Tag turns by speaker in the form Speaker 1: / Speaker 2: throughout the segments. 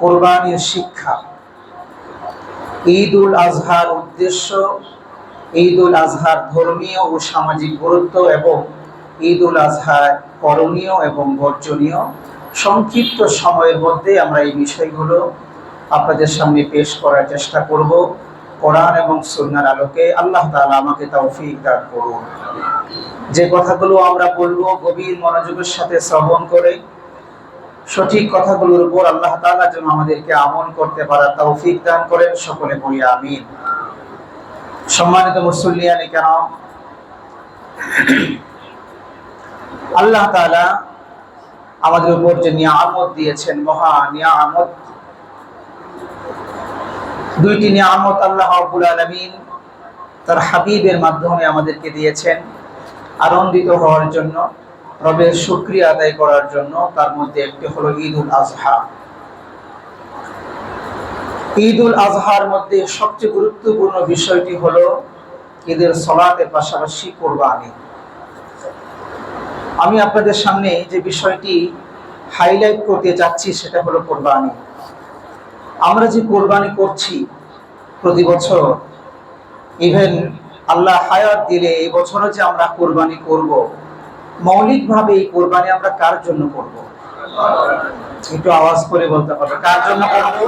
Speaker 1: কোরবানির শিক্ষা। ঈদ উল আজহার উদ্দেশ্য, ঈদ উল আজহার ধর্মীয় ও সামাজিক গুরুত্ব এবং ঈদ উল আজহার করণীয় এবং বর্জনীয়। সংক্ষিপ্ত সময়ের মধ্যে আমরা এই বিষয়গুলো আপনাদের সামনে পেশ করার চেষ্টা করব কোরআন এবং সুন্নাহর আলোকে। আল্লাহ তাআলা আমাকে তৌফিক দান করুন। যে কথাগুলো আমরা বলবো গভীর মনোযোগের সাথে শ্রবণ করে সঠিক কথাগুলোর উপর আল্লাহ তাআলা যেন আমাদেরকে আমল করতে পারার তৌফিক দান করেন। সকলে বলি আমিন। সম্মানিত মুসল্লিয়ানে কেরাম, আল্লাহ তাআলা আমাদের উপর যে নিয়ামত দিয়েছেন, মহা নিয়ামত, দুইটি নিয়ামত আল্লাহ রাব্বুল আলামিন তার হাবিবের মাধ্যমে আমাদেরকে দিয়েছেন আনন্দিত হওয়ার জন্য, রবের শুকরিয়া আদায় করার জন্য। তার মধ্যে একটি হলো ঈদ উল আজহা। ঈদ উল আজহার মধ্যে সবচেয়ে গুরুত্বপূর্ণ বিষয়টি হলো ঈদের সালাতের পাশাপাশি কোরবানি। আমি আপনাদের সামনে যে বিষয়টি হাইলাইট করতে যাচ্ছি সেটা হলো কোরবানি। আমরা যে কোরবানি করছি প্রতি বছর, ইভেন আল্লাহ হায়াত দিলে এই বছরও যে আমরা কোরবানি করব, মৌলিকভাবে এই কোরবানি আমরা কার জন্য করব? একটু আওয়াজ করে বলতে হবে, কার জন্য করব?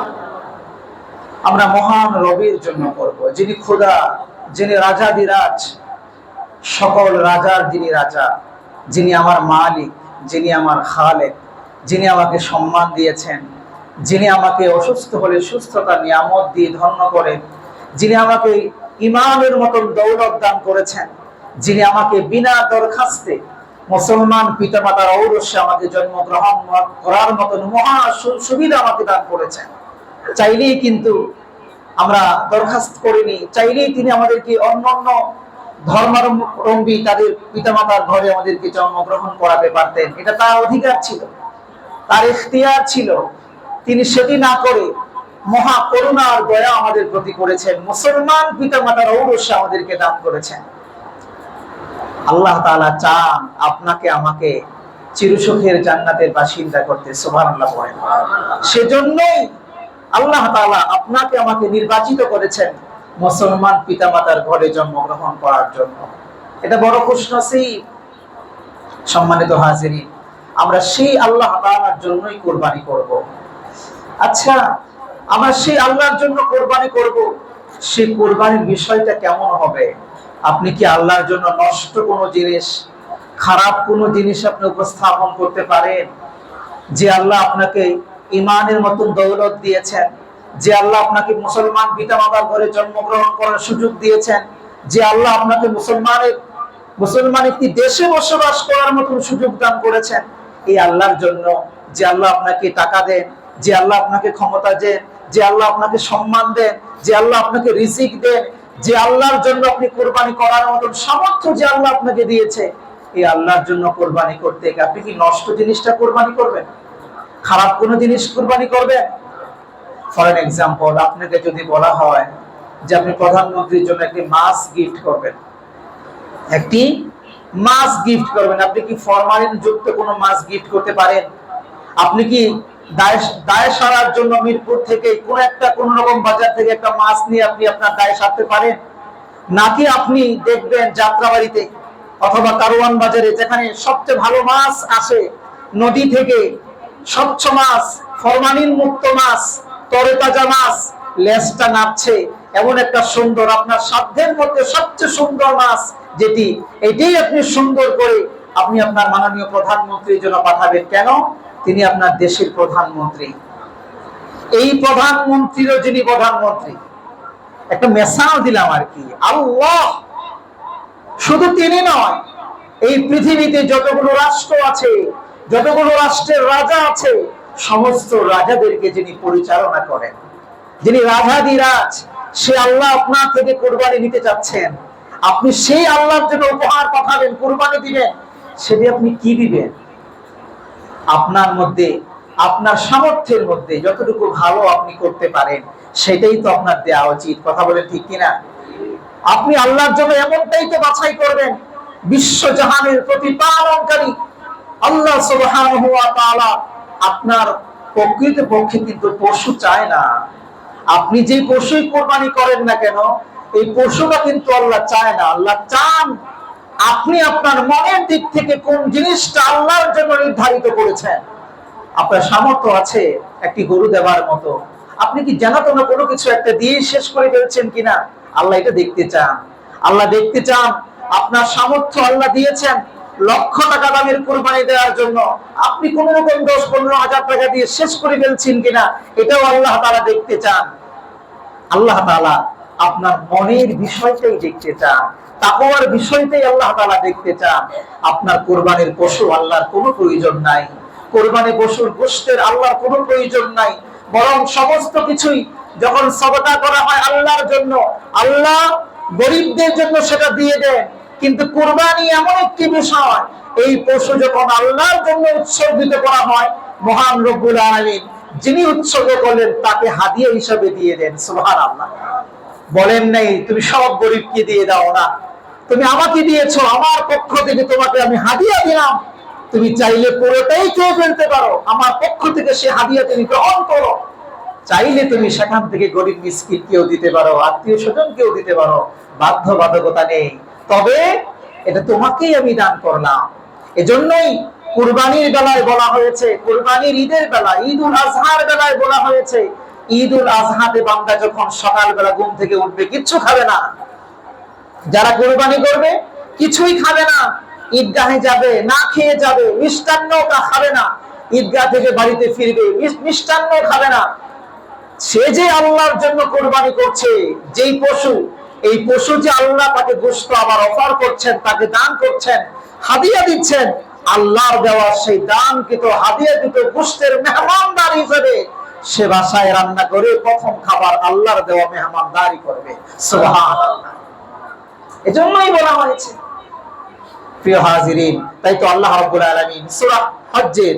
Speaker 1: আমরা মহান রবের জন্য করব, যিনি খোদা, যিনি রাজাদিরাজ, সকল রাজার যিনি রাজা, যিনি আমার মালিক, যিনি আমার খালেক, যিনি আমাকে সম্মান দিয়েছেন, যিনি আমাকে অসুস্থ হলে সুস্থতার নিয়ামত দিয়ে ধন্য করেন, যিনি আমাকে ইমানের মতন দৌলত দান করেছেন, যিনি আমাকে বিনা দরখাস্তে মুসলমান পিতামাতার ঔরসে আমাকে জন্মগ্রহণ করার মতন মহা সুবিধা আমাকে দান করেছেন। চাইলেই কিন্তু আমরা দরখাস্ত করিনি, চাইলেই তিনি আমাদেরকে অন্যান্য ধর্মাবলম্বী তাদের পিতামাতার ঘরে আমাদেরকে জন্মগ্রহণ করাতে পারতেন। এটা তার অধিকার ছিল, তার ইখতিয়ার ছিল। তিনি সেটি না করে মহা করুণা আর দয়া আমাদের প্রতি করেছেন, মুসলমান পিতামাতার ঔরসে আমাদেরকে দান করেছেন। আল্লাহ তাআলা চান আপনাকে আমাকে চিরসুখের জান্নাতের বাসিন্দা করতে। সুবহানাল্লাহ বলেন। সেজন্যই আল্লাহ তাআলা আপনাকে আমাকে নির্বাচিত করেছেন মুসলমান পিতামাতার ঘরে জন্মগ্রহণ করার জন্য। এটা বড় খুশনসিব। সম্মানিত হাজিরিন, আমরা সেই আল্লাহ তাআলার জন্যই কোরবানি করব। আচ্ছা, আমরা সেই আল্লাহর জন্য কোরবানি করব, সেই কোরবানির বিষয়টা কেমন হবে? আপনি কি আল্লাহর জন্য নষ্ট কোনো জিনিস, খারাপ কোনো জিনিস আপনি উপস্থাপন করতে পারেন? যে আল্লাহ আপনাকে ইমানের মতন দৌলত দিয়েছেন, যে আল্লাহ আপনাকে মুসলমান পিতামাতার ঘরে জন্মগ্রহণ করার সুযোগ দিয়েছেন, যে আল্লাহ আপনাকে মুসলমান একটি দেশে বসবাস করার মতন সুযোগ দান করেছেন, এই আল্লাহর জন্য, যে আল্লাহ আপনাকে টাকা দেন, যে আল্লাহ আপনাকে ক্ষমতা দেন, যে আল্লাহ আপনাকে সম্মান দেন, যে আল্লাহ আপনাকে রিজিক দেন, যে আল্লাহর জন্য আপনি কোরবানি করার মতন সামর্থ্য যে আল্লাহ আপনাকে দিয়েছে, এই আল্লাহর জন্য কোরবানি করতে আপনি কি নষ্ট জিনিসটা কোরবানি করবেন? খারাপ কোনো জিনিস কোরবানি করবেন? ফর এন এক্সাম্পল, আপনাকে যদি বলা হয় যে আপনি প্রধানমন্ত্রীর জন্য একটি মাছ গিফট করবেন, একটি মাছ গিফট করবেন, আপনি কি ফরমালিন যুক্ত কোনো মাছ গিফট করতে পারেন? আপনি কি দায় সারার জন্য মিরপুর থেকে কোন রকম বাজার থেকে একটা মাছ নিয়ে আপনি আপনার দায় সারতে পারেন? নাকি আপনি দেখবেন যাত্রাবাড়িতে অথবা কারওয়ান বাজারে, যেখানে সবচেয়ে ভালো মাছ আসে নদী থেকে, স্বচ্ছ মাছ, ফরমালিন মুক্ত মাছ, তরতাজা মাছ, লেজটা নাড়ছে, এমন একটা সুন্দর, আপনার সাধ্যের মধ্যে সবচেয়ে সুন্দর মাছ যেটি, এটাই আপনি সুন্দর করে আপনি আপনার মাননীয় প্রধানমন্ত্রীর জন্য পাঠাবেন। কেন? তিনি আপনার দেশের প্রধানমন্ত্রী। এই প্রধানমন্ত্রীরও যিনি প্রধানমন্ত্রী, একটা মেসাল দিলাম আর কি, আল্লাহ শুধু তিনি নয়, এই পৃথিবীতে যতগুলো রাষ্ট্র আছে, যতগুলো রাষ্ট্রের রাজা আছে, সমস্ত রাজাদেরকে যিনি পরিচালনা করেন, যিনি রাজাধিরাজ, সে আল্লাহ আপনার থেকে কোরবানি নিতে চাচ্ছেন। আপনি সেই আল্লাহর জন্য উপহার পাঠাবেন, কোরবানি দিবেন, সেটি আপনি কি দিবেন? আপনার মধ্যে, আপনার সামর্থ্যের মধ্যে যতটুকু ভালো আপনি করতে পারেন সেটাই তো আপনার দেওয়া উচিত। কথা বলেন ঠিক কিনা? আপনি আল্লাহর জন্য এমনটাই তো বাছাই করবেন। বিশ্বজাহানের প্রতিপালনকারী আল্লাহ সুবহানাহু ওয়া তাআলা আপনার প্রকৃতপক্ষে কিন্তু পশু চায় না। আপনি যে পশুই কোরবানি করেন না কেন, এই পশুটা কিন্তু আল্লাহ চায় না। আল্লাহ চান আপনি আপনার মনের দিক থেকে কোন জিনিসটা আল্লাহর জন্য নির্ধারিত করেছেন। আপনার সামর্থ্য আছে একটি গরু দেওয়ার মতো, আপনি কি জানাতো না কোনো কিছু একটা দিয়ে শেষ করে ফেলছেন কিনা? আল্লাহ এটা দেখতে চান। আল্লাহ দেখতে চান আপনার সামর্থ্য আল্লাহ দিয়েছেন লক্ষ টাকা দামের কোরবানি দেওয়ার জন্য, আপনি কোন রকম 10-15 হাজার টাকা দিয়ে শেষ করে ফেলছেন কিনা, এটাও আল্লাহ তাআলা দেখতে চান। আল্লাহ তাআলা আপনার মনের বিষয়টাই দেখতে চান, তাকওয়ার বিষয়টাই আল্লাহ তাআলা দেখতে চান। আপনার কোরবানির পশু আল্লাহর কোনো প্রয়োজন নাই, কোরবানি পশুর গোশতের আল্লাহর কোনো প্রয়োজন নাই, বরং সমস্ত কিছুই যখন সদকা করা হয় আল্লাহর জন্য, আল্লাহ গরিবদের জন্য সেটা দিয়ে দেন। কিন্তু কোরবানি এমন একটি বিষয়, এই পশু যখন আল্লাহর জন্য উৎসর্গিত করা হয়, মহান রব্বুল আলামিন যিনি উৎসর্গ করলেন তাকে হাদিয়া হিসেবে দিয়ে দেন। সুবহানাল্লাহ। বলেন নাই তুমি সব গরিবকে দিয়ে দাও না, তুমি আমাকে দিয়েছো, আমার পক্ষ থেকে তোমাকে আমি হাদিয়া দিলাম, তুমি চাইলে পুরোটাই খেয়ে ফেলতে পারো, আমার পক্ষ থেকে সে হাদিয়া তুমি গ্রহণ করো। চাইলে তুমি সেখান থেকে গরিব মিসকিন কেউ দিতে পারো, আত্মীয় স্বজন কেউ দিতে পারো, বাধ্যবাধকতা নেই। তবে এটা তোমাকেই আমি দান করলাম। এজন্যই কুরবানির বেলায় বলা হয়েছে, কুরবানির ঈদের বেলা, ঈদুল আজহার বেলায় বলা হয়েছে, ঈদুল আজহাতে বান্দা যখন সকালবেলা ঘুম থেকে উঠবে কিচ্ছু খাবে না। যারা কুরবানি করবে কিছুই খাবে না, ঈদগাহে যাবে না খেয়ে যাবে, মিষ্টান্নটা খাবে না, ঈদগাহ থেকে বাড়িতে ফিরবে মিষ্টান্ন খাবে না। সে যে আল্লাহর জন্য কোরবানি করছে, যেই পশু, এই পশু যে আল্লাহ তাকে গোশত আবার অফার করছেন, তাকে দান করছেন, হাদিয়া দিচ্ছেন, আল্লাহর দেওয়া সেই দানকৃত হাদিয়াকৃত গোশতের মেহমানদার হিসেবে সে বাসায় রান্না করে প্রথম খাবার আল্লাহর দেওয়া মেহমানদারি করবে। সুবহানাল্লাহ। এজন্যই বলা হয়েছে প্রিয় হাজিরিন, তাই তো আল্লাহ রাব্বুল আলামিন সূরা হজ্জের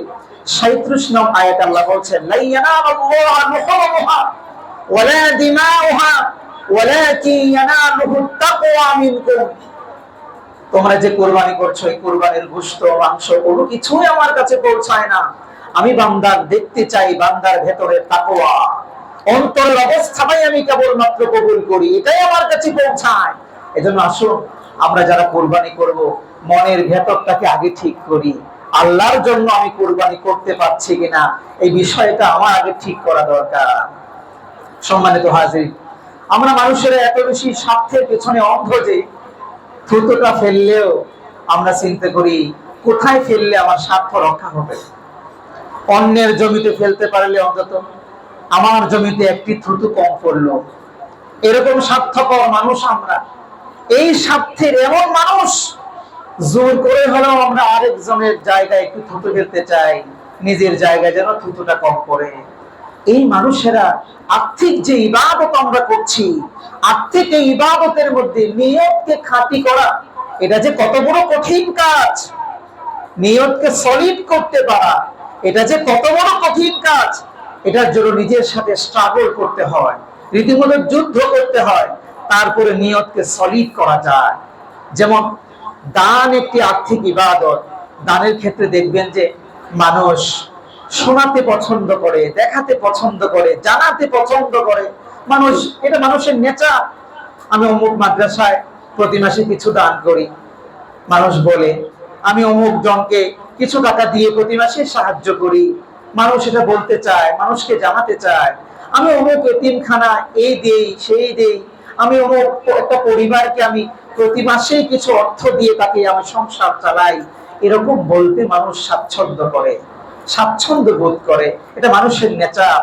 Speaker 1: 37 নং আয়াতে আল্লাহ বলেন, লা ইয়ানালুল্লাহু লুহুমুহা ওয়ালা দিমাউহা ওয়ালাকিন ইয়ানালুহুত তাকওয়া মিনকুম। তোমরা যে কুরবানি করছো, এই কুরবানির গোশত মাংস কোনো কিছুই আমার কাছে পৌঁছায় না। আমি বান্দার দেখতে চাই বান্দার ভেতরে তাকওয়া, অন্তরের অবস্থাটাই আমি কেবলমাত্র কবুল করি, এটাই আমার কাছে পৌঁছায়। এজন্য আসুন আমরা যারা কুরবানি করব মনের ভেতরটাকে আগে ঠিক করি। আল্লাহর জন্য আমি কুরবানি করতে পারছি কিনা এই বিষয়টা আমার আগে ঠিক করা দরকার। সম্মানিত হাজির, আমরা মানুষেরা এত বেশি স্বার্থের পেছনে অন্ধ যে থুতুটা ফেললেও আমরা চিন্তা করি কোথায় ফেললে আমার স্বার্থ রক্ষা হবে। অন্যের জমিতে ফেলতে পারলে অন্তত আমার জমিতে একটি থুতু কম পড়লো, এরকম স্বার্থপর মানুষ আমরা। এই স্বার্থের এমন মানুষ, জোর করে হলেও আমরা আরেকজনের জায়গায় একটু থুতু ফেলতে চাই, নিজের জায়গায় যেন থুতুটা কম পড়ে। এই মানুষেরা আর্থিক যে ইবাদত আমরা করছি, আর্থিক এই ইবাদতের মধ্যে নিয়তকে খাঁটি করা, এটা যে কত বড় কঠিন কাজ। নিয়তকে সলিড করতে পারা, এটা যে কত বড় কঠিন কাজ। এটার জন্য নিজের সাথে স্ট্রাগল করতে হয়, রীতিমতো যুদ্ধ করতে হয়, তারপরে নিয়তকে সলিড করা যায়। যেমন দান একটি আর্থিক ইবাদত। দানের ক্ষেত্রে দেখবেন যে মানুষ শোনাতে পছন্দ করে, দেখাতে পছন্দ করে, জানাতে পছন্দ করে। মানুষ, এটা মানুষের নেচার। আমি অমুক মাদ্রাসায় প্রতি মাসে কিছু দান করি, মানুষ বলে। আমি অমুক জনকে কিছু টাকা দিয়ে প্রতি মাসে সাহায্য করি, মানুষ এটা বলতে চায়, মানুষকে জানাতে চায়। আমি অমুক এতিমখানা এই দেই সেই দেই, আমি অমুক একটা পরিবারকে আমি প্রতি মাসেই কিছু অর্থ দিয়ে তাকে আমি সংসার চালাই। এরকম বলতে মানুষ স্বাচ্ছন্দ্য করে, স্বাচ্ছন্দ্য বোধ করে। এটা মানুষের নেচার।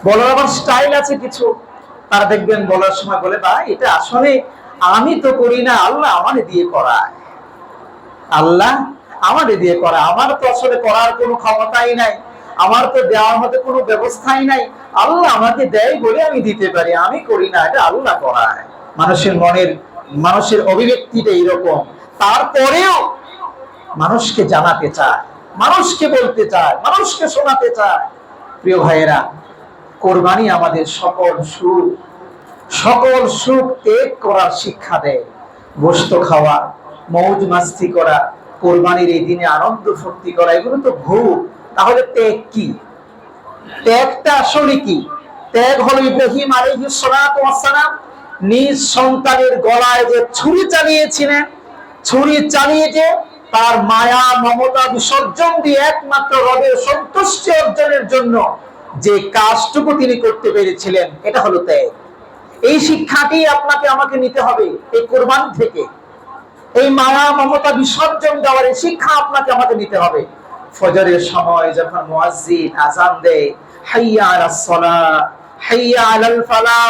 Speaker 1: বলার আবার স্টাইল আছে কিছু। তারা দেখবেন বলার সময় বলে, ভাই এটা আসলে আমি তো করি না, আল্লাহ আমারে দিয়ে করায়, আল্লাহ আমারে দিয়ে করায়, আমার তো আসলে করার কোনো ক্ষমতাই নাই, আমার তো দেওয়ার মতো কোনো ব্যবস্থাই নাই, আল্লাহ আমাকে দেয় বলে আমি দিতে পারি, আমি করি না, এটা আল্লাহ করায়। মানুষের মনের, মানুষের অভিব্যক্তিটা এইরকম। তারপরেও মানুষকে জানাতে চায়, মানুষকে বলতে চায়, মানুষকে শোনাতে চায়। প্রিয় ভাইয়েরা, কোরবানি আমাদের সকল সুখ ত্যাগ করার শিক্ষা দেয়। গোশত খাওয়া, মৌজ মাস্তি করা, কোরবানির এই দিনে আনন্দ ফুর্তি করা, এগুলো তো ভুল। তাহলে ত্যাগ কি? ত্যাগটা আসলে কি? ত্যাগ হলো ইব্রাহিম আলাইহিস সালাতু ওয়াস সালাম নিজ সন্তানের গলায় যে ছুরি চালিয়েছিলেন, ছুরি চালিয়ে যে তার মায়া মমতা বিসর্জন দিয়ে একমাত্র রবের সন্তুষ্টি অর্জনের জন্য যে কাজটুকু তিনি করতে পেরেছিলেন, এটা হলো ত্যাগ। এই শিক্ষাটি আপনাকে আমাকে নিতে হবে এই কোরবান থেকে। এই মায়া মমতা বিসর্জন দেওয়ার এই শিক্ষা আপনাকে আমাকে নিতে হবে। ফজরের সময় যখন মুয়াজ্জিন আযান দেয়, হাইয়া আলাস সালাহ, হাইয়া আলাল ফালাহ,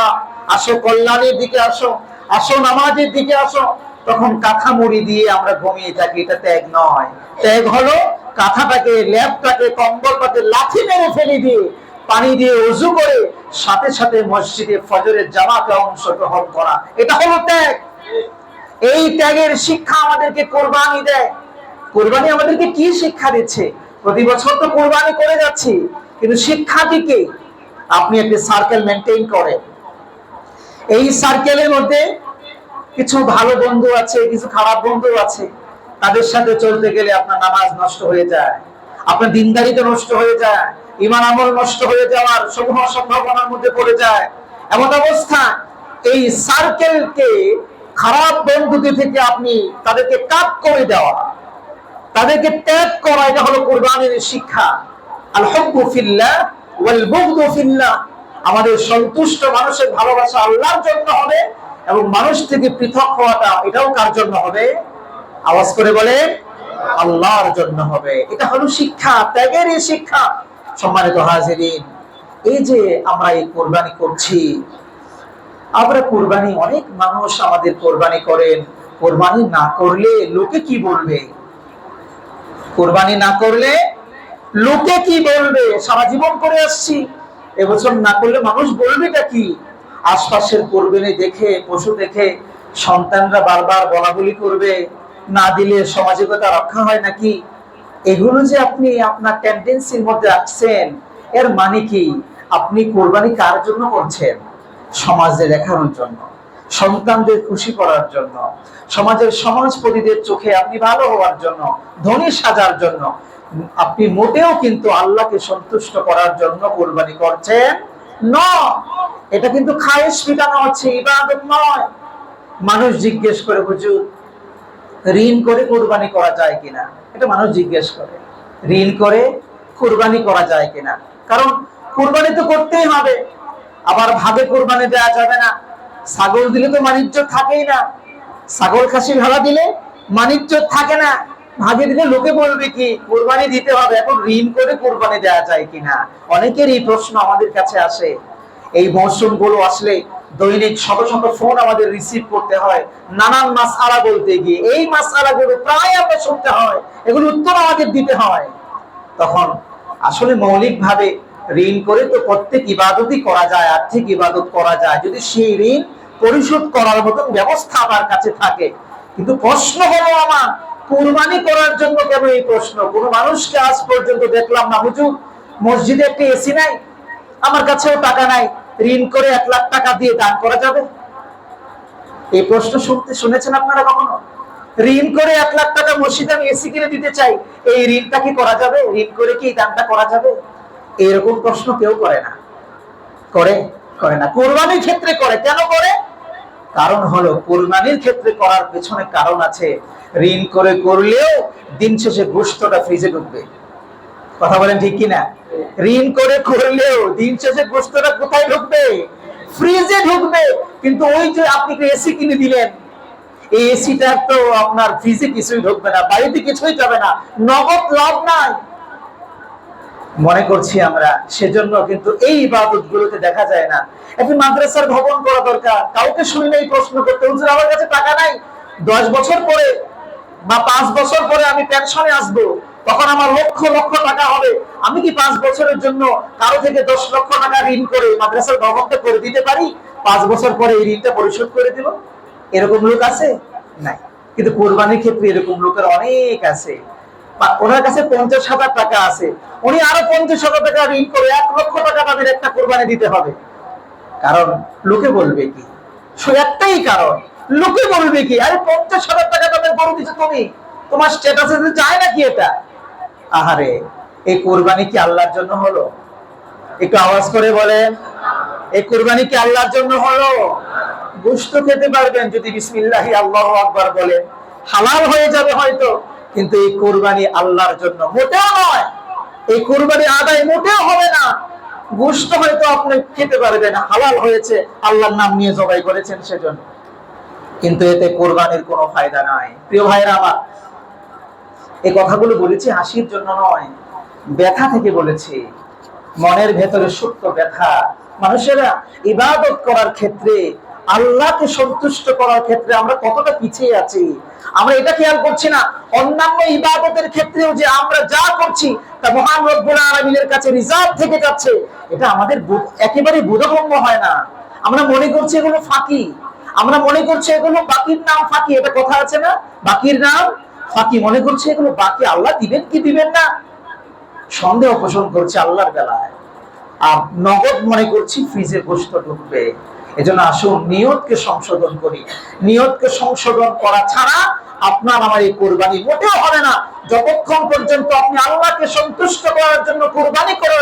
Speaker 1: আসো কল্যাণের দিকে আসো, আসো নামাজের দিকে আসো, তখন কাঁথা মুড়ি দিয়ে আমরা ঘুমিয়ে থাকি। এটা ত্যাগ নয়। ত্যাগ হলো কাঁথাটাকে, ল্যাপটাকে, কম্বলটাকে লাথি মেরে ফেলে দিয়ে পানি দিয়ে ওযু করে সাথে সাথে মসজিদে ফজরের জামাতে অংশগ্রহণ করা, এটা হলো ত্যাগ। এই ত্যাগের শিক্ষা আমাদেরকে কোরবানি দেয়। কোরবানি আমাদেরকে কি শিক্ষা দিচ্ছে? প্রতি বছর তো কোরবানি করে যাচ্ছি, কিন্তু শিক্ষাটি কি? আপনি একটি সার্কেল মেনটেন করেন, এই সার্কেলের মধ্যে কিছু ভালো বন্ধু আছে, কিছু খারাপ বন্ধু আছে। তাদের সাথে চলতে গেলে আপনার নামাজ নষ্ট হয়ে যায়, আপনার দিনদারিতা নষ্ট হয়ে যায়, ঈমান আমল নষ্ট হয়ে যাওয়ার সমূহ সম্ভাবনার মধ্যে পড়ে যায়। এমন অবস্থা এই সার্কেলকে, খারাপ বন্ধুদের থেকে আপনি তাদেরকে কাট করে দেওয়া, তাদেরকে ত্যাগ করা, এটা হলো কোরবানির শিক্ষা। আল হুব্বু ফিল্লাহ ওয়াল বুগদু ফিল্লাহ। আমাদের সন্তুষ্ট মানুষের ভালোবাসা আল্লাহর জন্য হবে, এবং মানুষ থেকে পৃথক হওয়াটা এটাও কার জন্য হবে? আওয়াজ করে বলে, আল্লাহর জন্য হবে। এটা হলো শিক্ষা, ত্যাগের এই শিক্ষা। সম্মানিত হাজিরিন, এই যে আমরা এই কোরবানি করছি, আমরা কোরবানি, অনেক মানুষ আমাদের কোরবানি করেন, কোরবানি না করলে লোকে কি বলবে? কোরবানি না করলে লোকে কি বলবে? সারা জীবন করে আসছি, এবছর না করলে মানুষ বলবেটা কি? আশপাশের কোরবানি দেখে, পশু দেখে সন্তানরা বারবার বলা বলি করবে, না দিলে সামাজিকতা রক্ষা হয় নাকি? এগুলো যে আপনি আপনার টেন্ডেন্সির মধ্যে রাখছেন, এর মানে কি? আপনি কোরবানি কার জন্য করছেন? সমাজে দেখানোর জন্য, সন্তানদের খুশি করার জন্য, সমাজের সমাজপতিদের চোখে আপনি ভালো হওয়ার জন্য, ধনী সাজার জন্য। আপনি মোটেও কিন্তু আল্লাহকে সন্তুষ্ট করার জন্য কোরবানি করছেন না। এটা কিন্তু খায়েশ মিটানো হচ্ছে, ইবাদত নয়। মানুষ জিজ্ঞেস করে, হুজুর ঋণ করে কোরবানি করা যায় কিনা? এটা মানুষ জিজ্ঞেস করে, ঋণ করে কোরবানি করা যায় কিনা? কারণ কোরবানি তো করতেই হবে, আবার ভাগে কোরবানি দেওয়া যাবে না। ছাগল দিলে তো মানিজ্য থাকেই না, ছাগল খাসি ভেড়া দিলে মানিজ্য থাকে না, ভাগে দিলে লোকে বলবে কি? কোরবানি দিতে হবে। এখন ঋণ করে কোরবানি দেওয়া যায় কিনা? অনেকের এই প্রশ্ন আমাদের কাছে আসে। এই মৌসুম গুলো আসলে দৈনিক শত শত ফোন আমাদের রিসিভ করতে হয়, নানান মাসআলা বলতে গিয়ে এই মাসআলা গুলো প্রায় আমরা শুনতে হয়, এগুলো উত্তর আমাদের দিতে হয়। তখন আসলে মৌলিক ভাবে ঋণ করে তো প্রত্যেক ইবাদতই করা যায়, আর্থিক ইবাদত করা যায়, যদি সেই ঋণ পরিশোধ করার মতন ব্যবস্থা আমার কাছে থাকে। কিন্তু প্রশ্ন হলো আমার, কুরবানি করার জন্য কেন এই প্রশ্ন? কোন মানুষকে আজ পর্যন্ত দেখলাম না, হুজুর মসজিদে একটি এসি নাই, আমার কাছেও টাকা নাই, ঋণ করে 1 লাখ টাকা দিয়ে দান করা যাবে? এই প্রশ্ন শুনেছেন আপনারা কখনো? ঋণ করে 1 লাখ টাকা মসজিদে আমি এসি কিনে দিতে চাই, এই ঋণটা কি করা যাবে? ঋণ করে কি এই দানটা করা যাবে? এরকম প্রশ্ন কেউ করে না। করে? করে না। কোরবানির ক্ষেত্রে করে। কেন করে? কারণ হলো কোরবানির ক্ষেত্রে করার পেছনে কারণ আছে। ঋণ করে করলেও দিন শেষে গোশতটা ফ্রিজে ঢুকবে। কথা বলেন ঠিক কিনা? ঋণ করে করলেও দিন শেষে গোশতটা কোথায় ঢুকবে? ফ্রিজে ঢুকবে। কিন্তু ওই যে আপনি এসি কিনে দিলেন, এই এসিটা তো আপনার ফ্রিজে কিছুই ঢুকবে না, বাড়িতে কিছুই যাবে না, নগদ লাভ নাই। মনে করছি আমরা, সেজন্য কিন্তু এই ইবাদত গুলোতে দেখা যায় না। একটি মাদ্রাসার ভবন করা দরকার, কাউকে শুনি নাই প্রশ্ন করতে, হুজুর আমার কাছে টাকা নাই, 10 বছর পরে বা 5 বছর পরে আমি পেনশনে আসবো, তখন আমার লক্ষ লক্ষ টাকা হবে, আমি কি 5 বছরের জন্য কারো থেকে 10 লক্ষ টাকা ঋণ করে মাদ্রাসার ভবনটা করে দিতে পারি? 5 বছর পরে এই ঋণটা পরিশোধ করে দিব? এরকম লোক আছে? নাই। কিন্তু কোরবানির ক্ষেত্রে এরকম লোকের অনেক আছে। ওনার কাছে 50,000 টাকা আছে, উনি আরো 50,000 টাকা ঋণ করে 1 লক্ষ টাকা তাদের একটা কোরবানি দিতে হবে। কারণ লোকে বলবে কি? একটাই কারণ, লোকে বলবে কি? আরে 50,000 টাকা তাদের গরু দিচ্ছ তুমি, তোমার স্ট্যাটাসে যায় নাকি এটা? আহারে, এই কোরবানি কি আল্লাহর জন্য হলো? একটু আওয়াজ করে বলেন, এই কুরবানি কি আল্লাহর জন্য হলো? গোশত খেতে পারবেন যদি বিসমিল্লাহি আল্লাহু আকবার বলেন, হালাল হয়ে যাবে হয়তো, কিন্তু এই কুরবানি আল্লাহর জন্য মোটেও নয়। এই কুরবানি আদায় মোটেও হবে না। গোশত হয়তো আপনি খেতে পারবেন, হালাল হয়েছে, আল্লাহর নাম নিয়ে জবাই করেছেন সেজন্য, কিন্তু এতে কুরবানির কোনো ফায়দা নাই। প্রিয় ভাইরা আমার, এই কথাগুলো বলেছি হাসির জন্য নয়, ব্যথা থেকে বলেছি, মনের ভেতরে সুপ্ত ব্যথা। মানুষেরা ইবাদত করার ক্ষেত্রে, আল্লাহকে সন্তুষ্ট করার ক্ষেত্রে আমরা কতটা পিছিয়ে আছি, আমরা এটা খেয়াল করছি না। অন্যান্য ইবাদতের ক্ষেত্রেও যে আমরা যা করছি তা মহান রব্বুল আলামিনের কাছে রিজার্ভ থেকে যাচ্ছে, এটা আমাদের একেবারে বোধগম্য হয় না। আমরা মনে করছি এগুলো ফাঁকি, আমরা মনে করছি এগুলো বাকির নাম ফাঁকি। এটা কথা আছে না, বাকির নাম ফাঁকি। মনে করছি এগুলো বাকি, আল্লাহ দিবেন কি দিবেন না সন্দেহ পোষণ করছে আল্লাহর বেলায়। আর নগদ মনে করছি ফ্রিজে গোশত ঢুকবে। এজন্য আসুন নিয়তকে সংশোধন করি। নিয়তকে সংশোধন করা ছাড়া আপনার আমার এই কুরবানি মোটেও হবে না। যতক্ষণ পর্যন্ত আপনি আল্লাহকে সন্তুষ্ট করার জন্য কুরবানি করে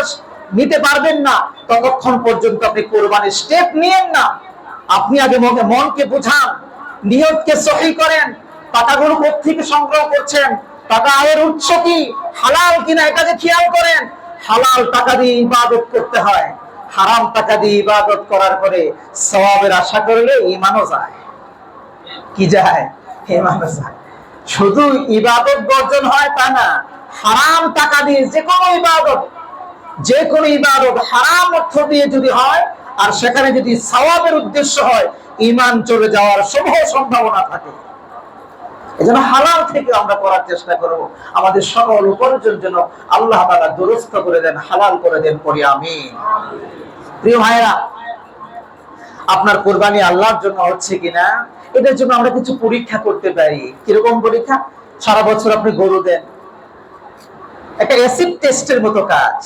Speaker 1: নিতে পারবেন না, ততক্ষণ পর্যন্ত আপনি কুরবানির স্টেপ নিয়েন না। আপনি আগে মনকে বুঝান, নিয়তকে সহি করেন, টাকাগুলো কোত্থেকে সংগ্রহ করছেন, টাকা আয়ের উৎস কি, হালাল কিনা এটাকে খেয়াল করেন। হালাল টাকা দিয়ে ইবাদত করতে হয়, হারাম টাকা দিয়ে ইবাদত করার পরে সওয়াবের আশা করলে ঈমানও যায়। কি যায়? ঈমানও যায়। শুধু ইবাদত বর্জন হয় তা না, হারাম টাকা দিয়ে যে কোনো ইবাদত হারাম অর্থ দিয়ে যদি হয় আর সেখানে যদি সওয়াবের উদ্দেশ্য হয়, ঈমান চলে যাওয়ার সম্ভাবনা থাকে। এজন্য হালাল থেকে আমরা করার চেষ্টা করব। আমাদের সকল উপার্জন যেন আল্লাহ তাআলা দুরস্ত করে দেন, হালাল করে দেন, পড়ি আমিন। প্রিয় ভাইরা, আপনার কুরবানি আল্লাহর জন্য হচ্ছে কিনা এটার জন্য আমরা কিছু পরীক্ষা করতে পারি। কিরকম পরীক্ষা? সারা বছর আপনি গরু দেন, একটা অ্যাসিড টেস্টের মতো কাজ।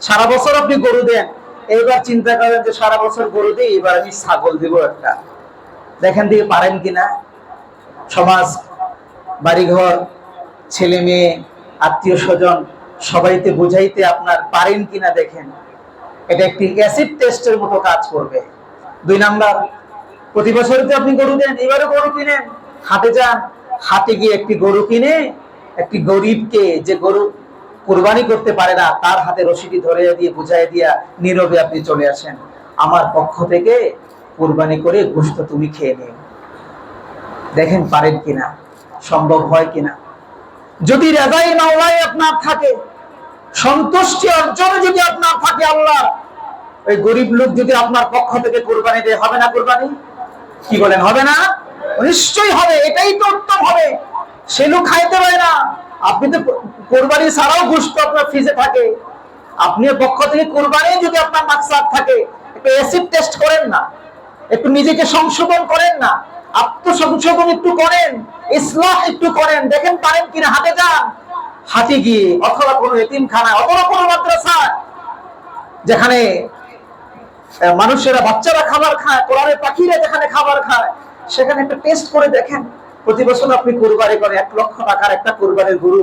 Speaker 1: সারা বছর আপনি গরু দেন, এইবার চিন্তা করেন যে সারা বছর গরু দিই, এবার আমি ছাগল দিব একটা, দেখেন দিয়ে পারেন কিনা। সমাজ, বাড়িঘর, ছেলে মেয়ে, আত্মীয় স্বজন সবাইতে বুঝাইতে আপনার পারেন কিনা দেখেন। এটা একটি অ্যাসিড টেস্টের মতো কাজ করবে। 2 নাম্বার, প্রতি বছরই তো আপনি গরু দেন, এবারে গরু কিনেন, হাটে যান, হাটে গিয়ে একটি গরু কিনে একটি গরিবকে, যে গরু কুরবানি করতে পারে না, তার হাতে রশিটি ধরে দিয়ে বুঝাই দিয়া নীরবে আপনি চলে আসেন, আমার পক্ষ থেকে কুরবানি করে গোশত তুমি খেয়ে নিও। দেখেন পারেন কিনা, সম্ভব হয় কিনা। যদি রাজাই মাওলাই আপনার থাকে, সন্তুষ্টি অর্জন যদি আপনার থাকে আল্লাহ, ওই গরিব লোক যদি আপনার পক্ষ থেকে কুরবানি দেয়, হবে না কুরবানি? কি বলেন, হবে না? নিশ্চয়ই হবে, এটাই তো উত্তম হবে। সে লোক খাইতে পারে না, আপনি তো কুরবানি ছাড়াও গোশত আপনার ফ্রিজে থাকে, আপনি পক্ষ থেকে কুরবানি যদি আপনার মাকসাদ থাকে, একটু অ্যাসিড টেস্ট করেন না, একটু নিজেকে সংশোধন করেন না, আত্মসংশোধন একটু করেন, ইসলাহ একটু করেন, দেখেন পারেন কিনা। হাটে যান, হাটে গিয়ে অথবা কোনো এতিমখানা অথবা কোনো মাদ্রাসা যেখানে মানুষেরা, বাচ্চারা খাবার খায়, কোরআনের পাখিরা যেখানে খাবার খায়, সেখানে একটা টেস্ট করে দেখেন। প্রতি বছর আপনি কুরবানি করেন, 1 লক্ষ টাকার একটা কুরবানির গরু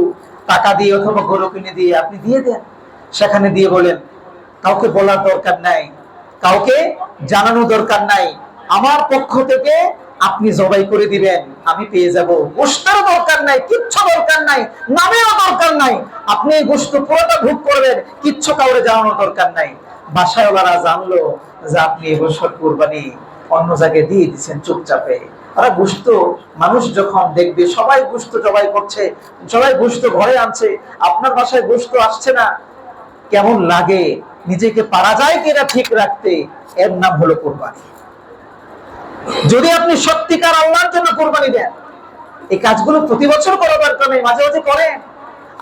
Speaker 1: টাকা দিয়ে অথবা গরু কিনে দিয়ে আপনি দিয়ে দেন, সেখানে দিয়ে বলেন, কাউকে বলার দরকার নাই, কাউকে জানানো দরকার নাই, আমার পক্ষ থেকে আপনি জবাই করে দিবেন, আমি পেয়ে যাব। গোশতের দরকার নাই, কিচ্ছু দরকার নাই, নামেরও দরকার নাই, আপনি এই গোশত পুরোটা ভোগ করবেন, কিচ্ছু কাউরে জানানোর দরকার নাই। বাসায় ওরা জানলো যে আপনি এবছর কুরবানি অন্য জায়গায় দিয়ে দিচ্ছেন চুপচাপে। আর গোশত মানুষ যখন দেখবে সবাই গোশত জবাই করছে, সবাই গোশত ঘরে আনছে, আপনার বাসায় গোশত আসছে না, কেমন লাগে? নিজেকে পারা যায় কিনা ঠিক রাখতে, এর নাম হলো কুরবানি। যদি আপনি সত্যিকার আল্লাহর জন্য কুরবানি দেন, এই কাজগুলো প্রতি বছর করা দরকার নেই, মাঝে মাঝে করেন।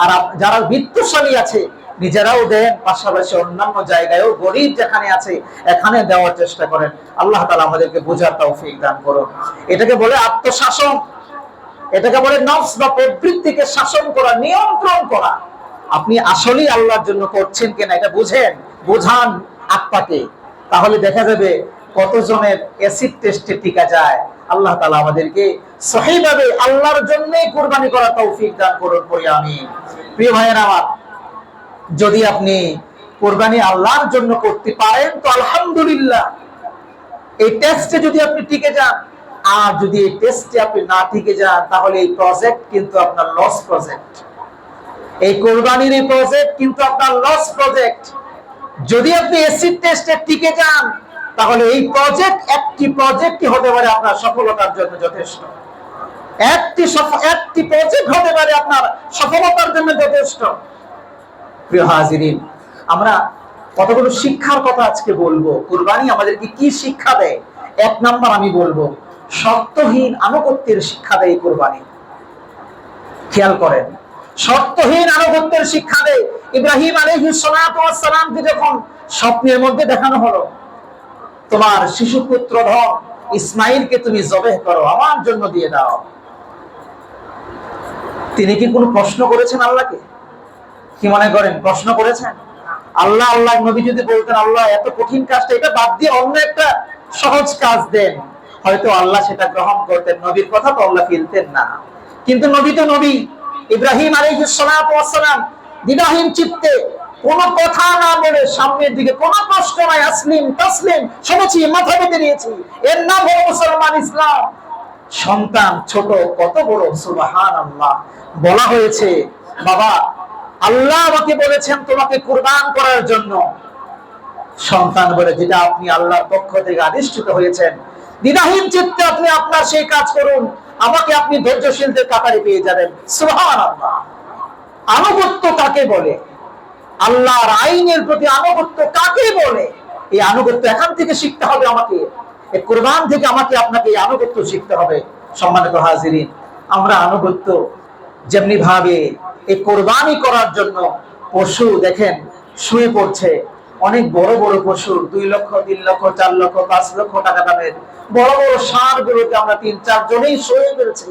Speaker 1: আর যারা বিত্তশালী আছে নিজেরাও দেন, পাশাপাশি অন্যান্য জায়গায়ও গরিব যেখানে আছে এখানে দেওয়ার চেষ্টা করেন। আল্লাহ তাআলা আমাদেরকে বোঝার তৌফিক দান করুন। এটাকে বলে আত্মশাসন, এটাকে বলে নফস বা প্রবৃত্তিকে শাসন করা, নিয়ন্ত্রণ করা। আপনি আসলেই আল্লাহর জন্য করছেন কিনা এটা বোঝান আত্মাকে, তাহলে দেখা যাবে কতজনের অ্যাসিড টেস্টে টিকা যায়। আল্লাহ তাআলা আমাদেরকে সহিভাবে আল্লাহর জন্যই কুরবানি করার তৌফিক দান করুন, পড়ি আমিন। প্রিয় ভাইয়েরা আমার, যদি আপনি কোরবানি আল্লাহর জন্য করতে পারেন তো আলহামদুলিল্লাহ। এই টেস্টে যদি আপনি টিকে যান, আর যদি এই টেস্টে আপনি না টিকে যান, তাহলে এই প্রজেক্ট কিন্তু আপনার লস প্রজেক্ট। এই কোরবানির এই প্রজেক্ট কিন্তু আপনার লস প্রজেক্ট। যদি আপনি এসিড টেস্টে টিকে যান, তাহলে এই প্রজেক্ট একটি প্রজেক্টই হতে পারে আপনার সফলতার জন্য যথেষ্ট। একটি প্রজেক্ট হতে পারে আপনার সফলতার জন্য যথেষ্ট। প্রিয় হাজিরিন, আমরা কতগুলো শিক্ষার কথা আজকে বলবো। কুরবানি আমাদেরকে কি শিক্ষা দেয়? এক নাম্বার আমি বলবো, শর্তহীন আনুগত্যের শিক্ষা দেয় কুরবানি। খেয়াল করেন, শর্তহীন আনুগত্যের শিক্ষা দেয়। ইব্রাহিম আলাইহিস সালাতু ওয়াস সালামকে যখন স্বপ্নের মধ্যে দেখানো হলো, তোমার শিশুপুত্র ধন ইসমাইলকে তুমি জবেহ করো, আমার জন্য দিয়ে দাও, তিনি কি কোনো প্রশ্ন করেছেন আল্লাহকে? কি মনে করেন প্রশ্ন করেছেন? আল্লাহ নবী যদি বলতেন আল্লাহ এত কঠিন কাজটা এটা বাদ দিয়ে অন্য একটা সহজ কাজ দেন, হয়তো আল্লাহ সেটা গ্রহণ করতেন। নবীর কথা তো আল্লাহ ফেলতেন না। কিন্তু নবী তো নবী। ইব্রাহিম আলাইহিস সালাতু ওয়াস সালাম দ্বিধাহীন চিত্তে কোনো কথা না বলে সামনের দিকে, কোনো প্রশ্ন নাই, আসলিম তাসলিম, শুনেছি মাথা পেতে দিয়েছি, এর নাম হলো মুসলমান, ইসলাম। সন্তান ছোট, কত বড়, সুবহানাল্লাহ। বলা হয়েছে বাবা আল্লাহ আমাকে বলেছেন তোমাকে কুরবান করার জন্য। সন্তান বলে যেটা আপনি আল্লাহর পক্ষ থেকে আদিষ্টিত হয়েছেন, দ্বিধাহীন চিত্তে আপনি আপনার সেই কাজ করুন, আমাকে আপনি ধৈর্যশীলদের কাতারে পেয়ে যাবেন। সুবহানাল্লাহ। আনুগত্য কাকে বলে? আল্লাহর আইনের প্রতি আনুগত্য কাকে বলে? এই আনুগত্য এখান থেকে শিখতে হবে আমাকে। এই কুরবান থেকে আমাকে আপনাকে এই আনুগত্য শিখতে হবে। সম্মানিত হাজিরিন, আমরা আনুগত্য যেমনি ভাবে এই কোরবানি করার জন্য পশু দেখেন শুয়ে পড়ছে, অনেক বড় বড় পশু, 2 লক্ষ 3 লক্ষ 4 লক্ষ 5 লক্ষ টাকা দামের বড় বড় ষাঁড় গুলোতে আমরা 3-4 জনেই শুয়ে ফেলছি।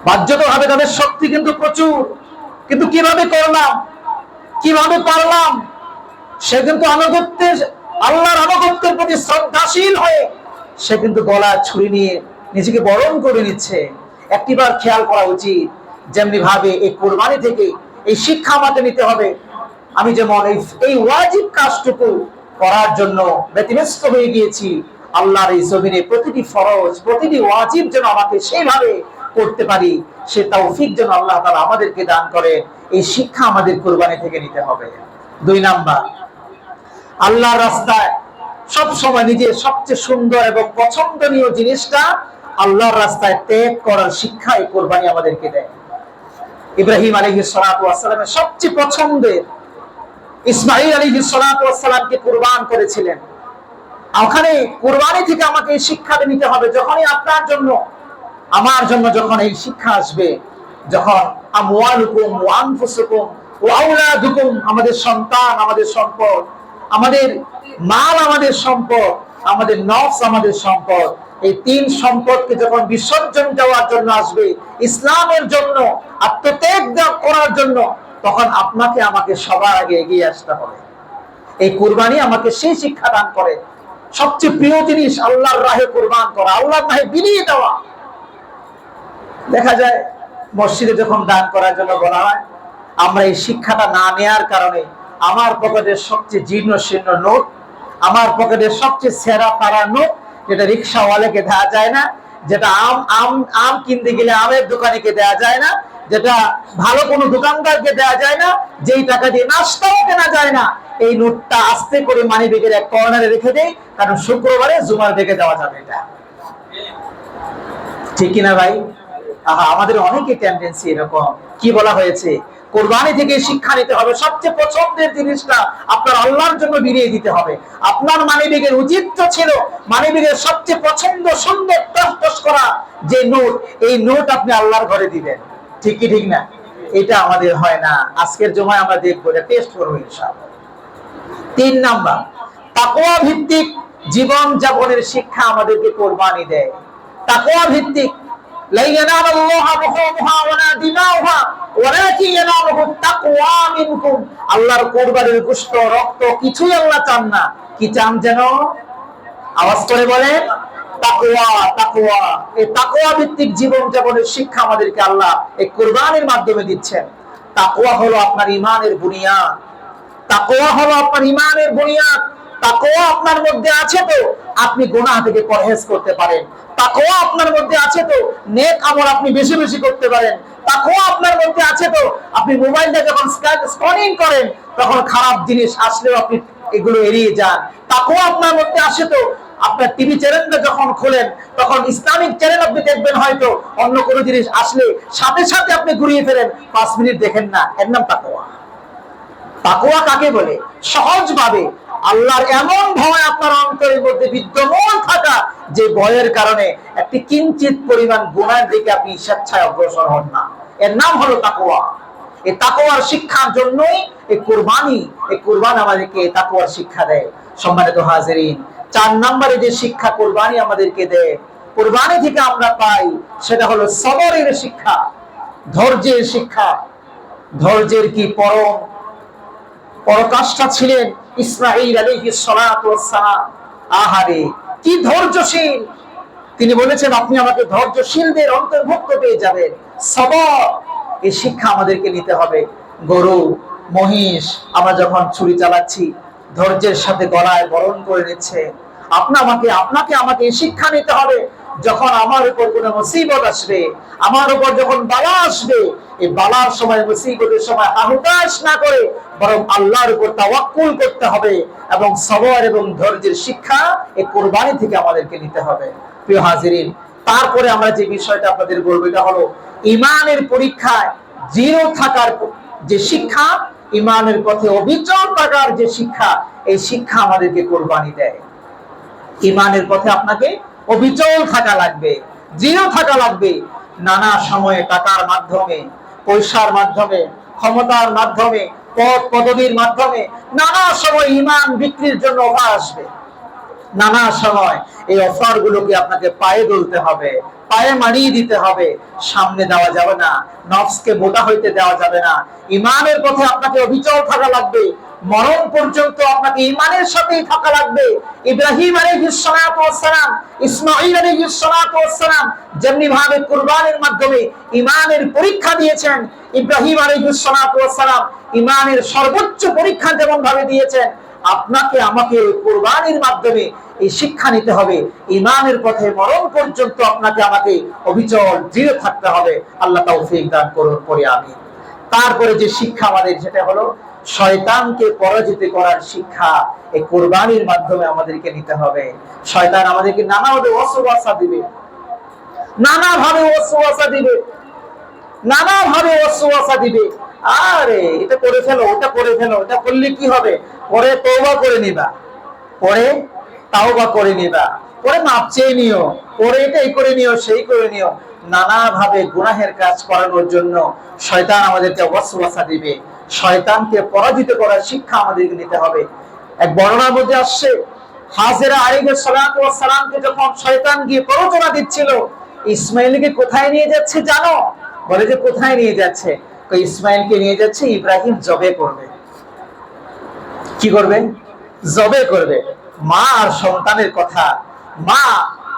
Speaker 1: বাহ্যত ভাবে তাদের শক্তি কিন্তু প্রচুর, কিন্তু কিভাবে করলাম, কিভাবে পারলাম? সে কিন্তু আনুগত্যের, আল্লাহর আনুগত্যের প্রতি শ্রদ্ধাশীল হয়ে সে কিন্তু গলায় ছুরি নিয়ে নিজেকে বরণ করে নিচ্ছে। একটিবার খেয়াল করা উচিত, যেমনি ভাবে এই কুরবানি থেকে এই শিক্ষা আমাকে নিতে হবে। আমি যেমন এই ওয়াজিব কাজটুকু করার জন্য ব্যতিব্যস্ত হয়ে গিয়েছি, আল্লাহর এই জমিনে প্রতিটি ফরজ, প্রতিটি ওয়াজিব যেন আমাকে সেইভাবে করতে পারি, সে তৌফিক যেন আল্লাহ তাআলা আমাদেরকে দান করে। এই শিক্ষা আমাদের কুরবানি থেকে নিতে হবে। 2 নাম্বার, আল্লাহর রাস্তায় সব সময় নিজের সবচেয়ে সুন্দর এবং পছন্দনীয় জিনিসটা আল্লাহর রাস্তায় ত্যাগ করার শিক্ষা এই কুরবানি আমাদেরকে দেয়। ইব্রাহিম আলাইহিস সালাতু ওয়াস সালামের সবচেয়ে পছন্দের ইসমাঈল আলাইহিস সালাতু ওয়াস সালামকে কুরবান করেছিলেন। ওখানে কুরবানি থেকে আমাকে এই শিক্ষাটা নিতে হবে। যখনই আপনার জন্য, আমার জন্য যখন এই শিক্ষা আসবে, যখন আমওয়ালুকুম ওয়া আনফুসুকুম ওয়া আওলাদুকুম, আমাদের সন্তান আমাদের সম্পদ, আমাদের মাল আমাদের সম্পদ, আমাদের নফস আমাদের সম্পদ, এই 3 সম্পদকে যখন বিসর্জন দেওয়ার জন্য আসবে, ইসলামের জন্য আত্মত্যাগ করার জন্য, তখন আপনাকে আমাকে সবার আগে এগিয়ে আসতে হবে। এই কুরবানি আমাকে সেই শিক্ষা দান করে। সবচেয়ে প্রিয় জিনিস আল্লাহর রাহে কুরবান করা, আল্লাহর রাহে বিলিয়ে দেওয়া। দেখা যায় মসজিদে যখন দান করার জন্য বলা হয়, আমরা এই শিক্ষাটা না নেয়ার কারণে আমার পকেটের সবচেয়ে জীর্ণ শীর্ণ নোট, আমার পকেটের সবচেয়ে সেরা ফারা নোট, যেটা রিক্সাওয়ালাকে দেওয়া যায় না, যেটা আম কিনতে গেলে আমের দোকানিকে দেওয়া যায় না, যেটা ভালো কোনো দোকানদারকে দেওয়া যায় না, যেই টাকা দিয়ে নাস্তাও কেনা যায় না, এই নোটটা আস্তে করে মানি ব্যাগের এক কর্নারে রেখে দেই, কারণ শুক্রবারে জুমার ব্যাগে দেওয়া যাবে। এটা ঠিক কিনা ভাই? আমাদের অনেকেই টেন্ডেন্সি এরকম। কি বলা হয়েছে? কুরবানি থেকে শিক্ষা নিতে হবে। সবচেয়ে পছন্দের জিনিসটা আপনার আল্লাহর জন্য বিলিয়ে দিতে হবে। আপনার মানিব্যাগের উচিত ছিল মানিব্যাগের সবচেয়ে পছন্দ সুন্দর টস করা যে নোট, এই নোট আপনি আল্লাহর ঘরে দিবেন। ঠিক কি ঠিক না? এটা আমাদের হয় না। আজকের জমায় আমরা দেখবো, এটা টেস্ট করবো ইনশাআল্লাহ। 3 নাম্বার, তাকওয়া ভিত্তিক জীবন যাপনের শিক্ষা আমাদেরকে কুরবানি দেয়। তাকওয়া ভিত্তিক, লা ইয়ানালুল্লাহু লুহুমুহা ওয়ালা দিমাউহা ওয়ালাকিন ইয়ানালুহুত তাকওয়া মিনকুম। আল্লাহর কুরবানির গোশত, রক্ত কিছুই আল্লাহ চান না। কি চান যেন? আওয়াজ করে বলেন, তাকওয়া। তাকওয়া, এই তাকওয়া ভিত্তিক জীবন যাপনের শিক্ষা আমাদেরকে আল্লাহ এই কুরবানির মাধ্যমে দিচ্ছেন। তাকওয়া হলো আপনার ঈমানের বুনিয়াদ। তাকওয়া হলো আপনার ঈমানের বুনিয়াদ। তাকওয়া আপনার মধ্যে আছে তো আপনি গুনাহ থেকে পরহেজ করতে পারেন। তাকওয়া আপনার মধ্যে আছে তো নেক আমল আপনি বেশি বেশি করতে পারেন। তাকওয়া আপনার মধ্যে আছে তো আপনি মোবাইলটা যখন স্ক্রলিং করেন তখন খারাপ জিনিস আসলেও আপনি এগুলো এড়িয়ে যান। তাকওয়া আপনার মধ্যে আসে তো আপনার টিভি চ্যানেলটা যখন খোলেন তখন ইসলামিক চ্যানেল আপনি দেখবেন, হয়তো অন্য কোনো জিনিস আসলে সাথে সাথে আপনি ঘুরিয়ে ফেলেন, 5 মিনিট দেখেন না। এর নাম তাকওয়া। তাকওয়া কাকে বলে? সহজভাবে আল্লাহর এমন ভয় আপনার অন্তরের মধ্যে বিদ্যমান থাকা, যে ভয়ের কারণে একটি কিঞ্চিত পরিমাণ গুনাহের দিকে আপনি স্বেচ্ছায় অগ্রসর হন না। এর নাম হলো তাকওয়া। এই তাকওয়ার শিক্ষার জন্যই এই কুরবান আমাদেরকে তাকওয়ার শিক্ষা দেয়। সম্মানিত হাজিরিন, 4 নম্বরে যে শিক্ষা কুরবানি আমাদেরকে দেয়, কুরবানি থেকে আমরা পাই, সেটা হলো সবরের শিক্ষা, ধৈর্যের শিক্ষা। ধৈর্যের কি পরাকাষ্ঠা ছিলেন ইসমাঈল আলাইহিস সালাতু ওয়াস সালাম। আহারে কি ধৈর্যশীল! তিনি বলেছেন আপনি আমাকে ধৈর্যশীলদের অন্তর্ভুক্ত পেয়ে যাবেন। সবর, এই শিক্ষা আমাদেরকে নিতে হবে। গরু মহিষ আমরা যখন ছুরি চালাচ্ছি, ধৈর্যের সাথে গলায় বরণ করে নিচ্ছে। আপনাকে আমাকে এই শিক্ষা নিতে হবে, যখন আমার উপর কোনো মুসিবত আসবে, আমার উপর যখন বালা আসবে, এই বালার সময়, মুসিবতের সময় আহুতাশ না করে বরং আল্লাহর উপর তাওয়াক্কুল করতে হবে, এবং সবর এবং ধৈর্যের শিক্ষা এই কুরবানি থেকে আমাদেরকে নিতে হবে। প্রিয় হাজিরিন, তারপরে আমরা যে বিষয়টা আপনাদের বলবো, এটা হলো ঈমানের পরীক্ষায় জিরো থাকার যে শিক্ষা, ঈমানের পথে অবিচল থাকার যে শিক্ষা, এই শিক্ষা আমাদেরকে কুরবানি দেয়। ঈমানের পথে আপনাকে অবিচল থাকা লাগবে, জিরো থাকা লাগবে। নানা সময়ে টাকার মাধ্যমে, পয়সার মাধ্যমে, ক্ষমতার মাধ্যমে, পদ পদবীর মাধ্যমে নানা সময় ঈমান বিক্রির জন্য অফার আসবে। নানা সময় এই অফার গুলোকে আপনাকে পায়ে তুলতে হবে, পায়ে মারিয়ে দিতে হবে। সামনে দেওয়া যাবে না, নফসকে মোটা হইতে দেওয়া যাবে না। ঈমানের পথে আপনাকে অবিচল থাকা লাগবে, মরণ পর্যন্ত আপনাকে ঈমানের সাথেই থাকা লাগবে। ইব্রাহিম আলাইহিস সালাতু ওয়াস সালাম, ইসমাঈল আলাইহিস সালাতু ওয়াস সালাম যেমনি ভাবে কুরবানির মাধ্যমে ঈমানের পরীক্ষা দিয়েছেন, ইব্রাহিম আলাইহিস সালাতু ওয়াস সালাম ঈমানের সর্বোচ্চ পরীক্ষা যেমন ভাবে দিয়েছেন, আপনাকে আমাকে কুরবানির মাধ্যমে এই শিক্ষা নিতে হবে। ঈমানের পথে মরণ পর্যন্ত আপনাকে আমাকে অবিচল দৃঢ় থাকতে হবে। আল্লাহ তৌফিক দান করুন, পড়ি আমিন। তারপরে যে শিক্ষা আমাদের, সেটা হলো শয়তানকে পরাজিত করার শিক্ষা। এই কুরবানির মাধ্যমে আমাদেরকে নিতে হবে। শয়তান আমাদেরকে নানাভাবে ওয়াসওয়াসা দিবে, নানাভাবে ওয়াসওয়াসা দিবে, নানাভাবে ওয়াসওয়াসা দিবে। আরে এটা করে ফেলো, ওটা করে ফেলো, এটা করলে কি হবে, পরে তওবা করে নিবা, পরে তাওবা করে নিবা, পরে মাপ চেয়ে নিও, পরে এটাই করে নিও, সেই করে নিও। নানাভাবে গুনাহের কাজ করানোর জন্য শয়তান আমাদেরকে ওয়াসওয়াসা দিবে। শয়তানকে পরাজিত করার শিক্ষা আমাদেরকে নিতে হবে। এক বর্ণনার মধ্যে আসছে, হাজেরা আলাইহিস সালাতু ওয়াস সালামকে যখন শয়তান গিয়ে প্ররোচনা দিচ্ছিল, ইসমাঈলকে কোথায় নিয়ে যাচ্ছে জানো? বলে যে কোথায় নিয়ে যাচ্ছে? ইসমাঈলকে নিয়ে যাচ্ছে ইব্রাহিম জবে করবে। কি করবে? জবে করবে। মা আর সন্তানের কথা, মা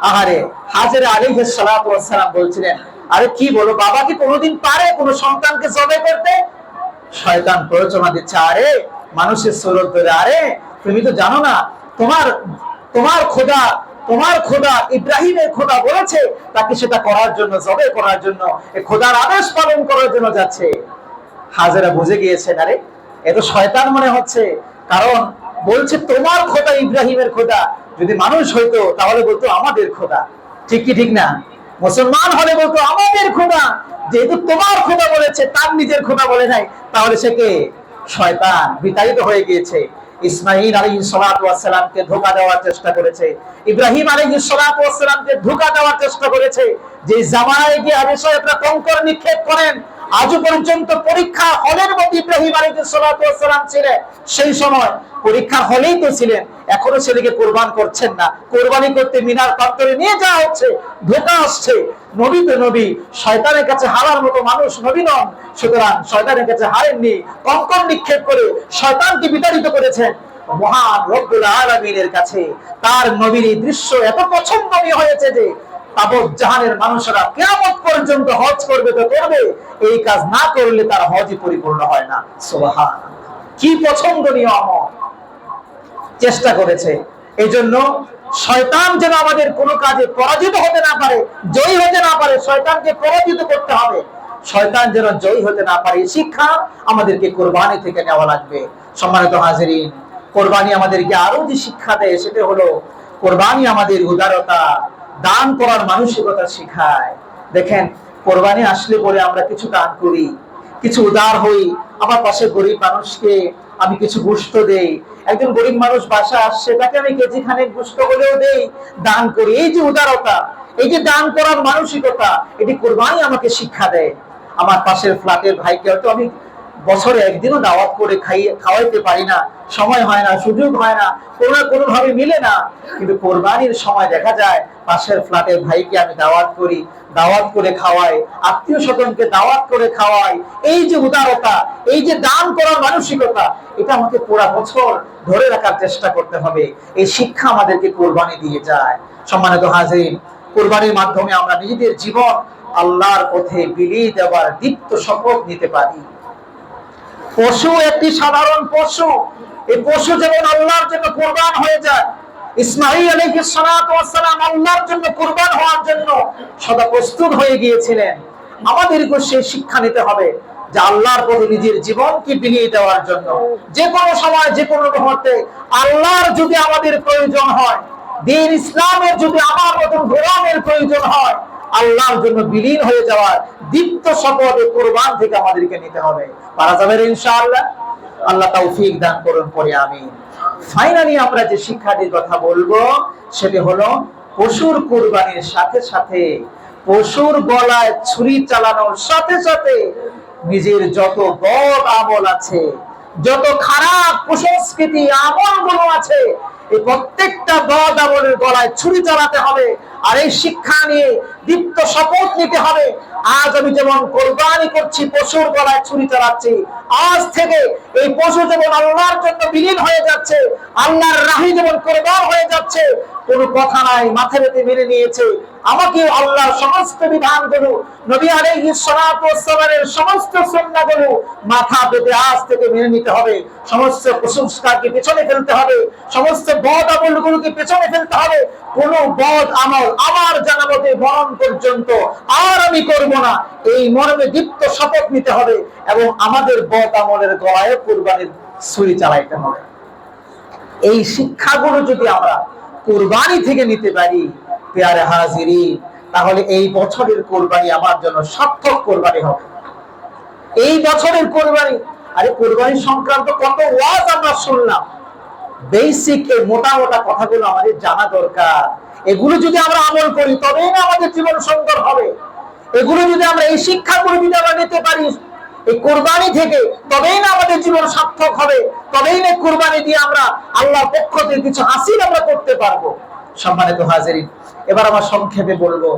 Speaker 1: আহারে হাজেরা আলাইহিস সালাতু ওয়াস সালাম বলছিলেন, আরে কি বলো, বাবা কি কোনোদিন পারে কোনো সন্তানকে জবে করতে? শয়তান প্ররোচনা দিচ্ছে, আরে মানুষের সুরত ধরে, আরে তুমি তো জানো না, তোমার খোদা ইব্রাহিমের খোদা বলেছে তাকে সেটা করার জন্য, জবে করার জন্য, এই খোদার আদেশ পালন করার জন্য যাচ্ছে। হাজেরা বুঝে গিয়েছেন, আরে এ তো শয়তান মনে হচ্ছে, কারণ বলছে তোমার খোদা ইব্রাহিমের খোদা। যদি মানুষ হইতো তাহলে বলতো আমাদের খোদা, ঠিক কি ঠিক না? মুসলমান হলে বলতো আমাদের খোদা। যেহেতু তোমার খোদা বলেছে, তার নিজের খোদা বলে নাই, তাহলে সে কে? শয়তান। বিতাড়িত হয়ে গিয়েছে। ইসমাঈল আলাইহিস সালাতু ওয়াস সালামকে ধোঁকা দেওয়ার চেষ্টা করেছে, ইব্রাহিম আলাইহিস সালাতু ওয়াস সালামকে ধোঁকা দেওয়ার চেষ্টা করেছে। যে জামানায় গিয়ে আবিষয়করা কঙ্কর নিক্ষেপ করেন, আজও পর্যন্ত পরীক্ষা হলের মধ্যে ইব্রাহিম আলাইহিস সালাতু ওয়াস সালাম ছিলেন। সেই সময় পরীক্ষা হলেই তো ছিলেন, এখনো ছেলেকে কোরবান করছেন না। কোরবানি করতে মিনার প্রান্তরে নিয়ে যাওয়া হচ্ছে, ধোঁকা আসছে। নবী তো নবী, শয়তানের কাছে হারার মতো মানুষ নবী নন, সুতরাং শয়তানের কাছে হারেননি। কঙ্কর নিক্ষেপ করে শয়তানকে বিতাড়িত করেছেন। মহান রব্বুল আলামিনের কাছে তার নবীর এই দৃশ্য এত পছন্দনীয় হয়েছে যে তাবৎ জাহানের মানুষেরা কিয়ামত পর্যন্ত হজ করবে তো করবে, এই কাজ না করলে তার হজই পরিপূর্ণ হয় না। সুবহানাল্লাহ। কি পছন্দনীয় আমল চেষ্টা করেছে। এই জন্য শয়তান যেন আমাদের কোনো কাজে পরাজিত হতে না পারে, জয়ী হতে না পারে, শয়তানকে পরাজিত করতে হবে, শয়তান যেন জয়ী হতে না পারে, শিক্ষা আমাদেরকে কোরবানি থেকে নেওয়া লাগবে। সম্মানিত হাজিরিন, কোরবানি আমাদেরকে আরো যে শিক্ষা দেয় সেটা হলো কোরবানি আমাদের উদারতা, দান করার মানসিকতা শিখায়। দেখেন, কোরবানি আসলে পরে আমরা কিছু দান করি, কিছু উদার হই, আমার পাশে গরিব মানুষকে আমি কিছু গোশত দেই, একজন গরিব মানুষ বাসা আসছে তাকে আমি কেজি খানেক গোশত হলেও দেই, দান করি। এই যে উদারতা, এই যে দান করার মানসিকতা, এটি কোরবানি আমাকে শিক্ষা দেয়। আমার পাশের ফ্ল্যাটের ভাইকে হয়তো আমি বছরে একদিনও দাওয়াত করে খাওয়াইতে পারি না, সময় হয় না, সুযোগ হয় না, কোনো না কোনো ভাবে মিলে না, কিন্তু কোরবানির সময় দেখা যায় পাশের ফ্ল্যাটের ভাইকে আমি দাওয়াত করি, দাওয়াত করে খাওয়াই, আত্মীয় স্বজনকে দাওয়াত করে খাওয়াই। এই যে উদারতা, এই যে দান করার মানসিকতা, এটা আমাকে পুরো বছর ধরে রাখার চেষ্টা করতে হবে। এই শিক্ষা আমাদেরকে কোরবানি দিয়ে যায়। সম্মানিত হাজির, কোরবানির মাধ্যমে আমরা নিজেদের জীবন আল্লাহর পথে বিলিয়ে দেওয়ার দীপ্ত শপথ নিতে পারি। পশু একটি সাধারণ পশু, এই পশু যেমন আল্লাহর জন্য কুরবান হয়ে যায়, ইসমাঈল আলাইহিস সালাতু ওয়াস সালাম আল্লাহর জন্য কুরবান হওয়ার জন্য সদা প্রস্তুত হয়ে গিয়েছিলেন। আমাদেরকে সেই শিক্ষা নিতে হবে যে আল্লাহর পথে নিজের জীবনকে বিলিয়ে দেওয়ার জন্য যে কোনো সময়, যে কোনো মুহূর্তে আল্লাহর যদি আমাদের প্রয়োজন হয়, দ্বীন ইসলামের যদি আমার মতন গোলামের প্রয়োজন হয়, আল্লাহর জন্য বিলীন হয়ে যাওয়ার দীপ্ত শপথ কোরবান থেকে আমাদেরকে নিতে হবে। পারা যাবে ইনশাআল্লাহ? আল্লাহ তৌফিক দান করুন, পরে আমিন। ফাইনালি আমরা যে শিক্ষাটির কথা বলবো সেটি হলো পশুর কুরবানির সাথে সাথে, পশুর গলায় ছুরি চালানোর সাথে সাথে নিজের যত বদ আমল আছে, যত খারাপ কুসংস্কৃতি আমলগুলো আছে, এই প্রত্যেকটা বদ আমলের গলায় ছুরি চালাতে হবে। আর এই শিক্ষা নিয়ে দীপ্ত শপথ নিতে হবে, আজ আমি যেমন কোরবানি করছি, পশুর গলায় ছুরি চালাচ্ছি, আজ থেকে এই পশু যেমন আল্লাহর জন্য বিলীন হয়ে যাচ্ছে, আল্লাহর রাহে যেমন কোরবান হয়ে যাচ্ছে, কোনো কথা নাই, মাথা পেতে মেনে নিয়েছে, আমাকে আল্লাহর সমস্ত বিধানগুলো, নবী আলাইহিস সালাতু ওয়াস সালামের সমস্ত সুন্নাহগুলো মাথা পেতে আজ থেকে মেনে নিতে হবে। সমস্ত কুসংস্কারকে পেছনে ফেলতে হবে, সমস্ত বদ আমলগুলোকে পেছনে ফেলতে হবে। কোন বদ আমল আমার জানা মতে মরণ পর্যন্ত আর আমি করব না, এই মর্মে দীপ্ত শপথ নিতে হবে এবং আমাদের বদ আমলের গলায় কুরবানির ছুরি চালাইতে হবে। এই শিক্ষাগুলো যদি আমরা কুরবানি থেকে নিতে পারি প্রিয় হাজিরিন, তাহলে এই বছরের কুরবানি আমার জন্য সার্থক কুরবানি হবে। এই বছরের কুরবানি, আরে কুরবানি সংক্রান্ত কত ওয়াজ আমরা শুনলাম, বেসিক এই মোটা মোটা কথাগুলো আমাদের জানা দরকার। এগুলো যদি আমরা আমল করি তবেই না আমাদের জীবন সুন্দর হবে। এগুলো যদি আমরা, এই শিক্ষাগুলো যদি আমরা নিতে পারি এই কুরবানি থেকে, তবেই না আমাদের জীবন সার্থক হবে, তবেই না কুরবানি দিয়ে আমরা আল্লাহর পক্ষ থেকে কিছু হাসিল আমরা করতে পারবো। সম্মানিত হাজিরিন, এবার আমরা সংক্ষেপে বলবো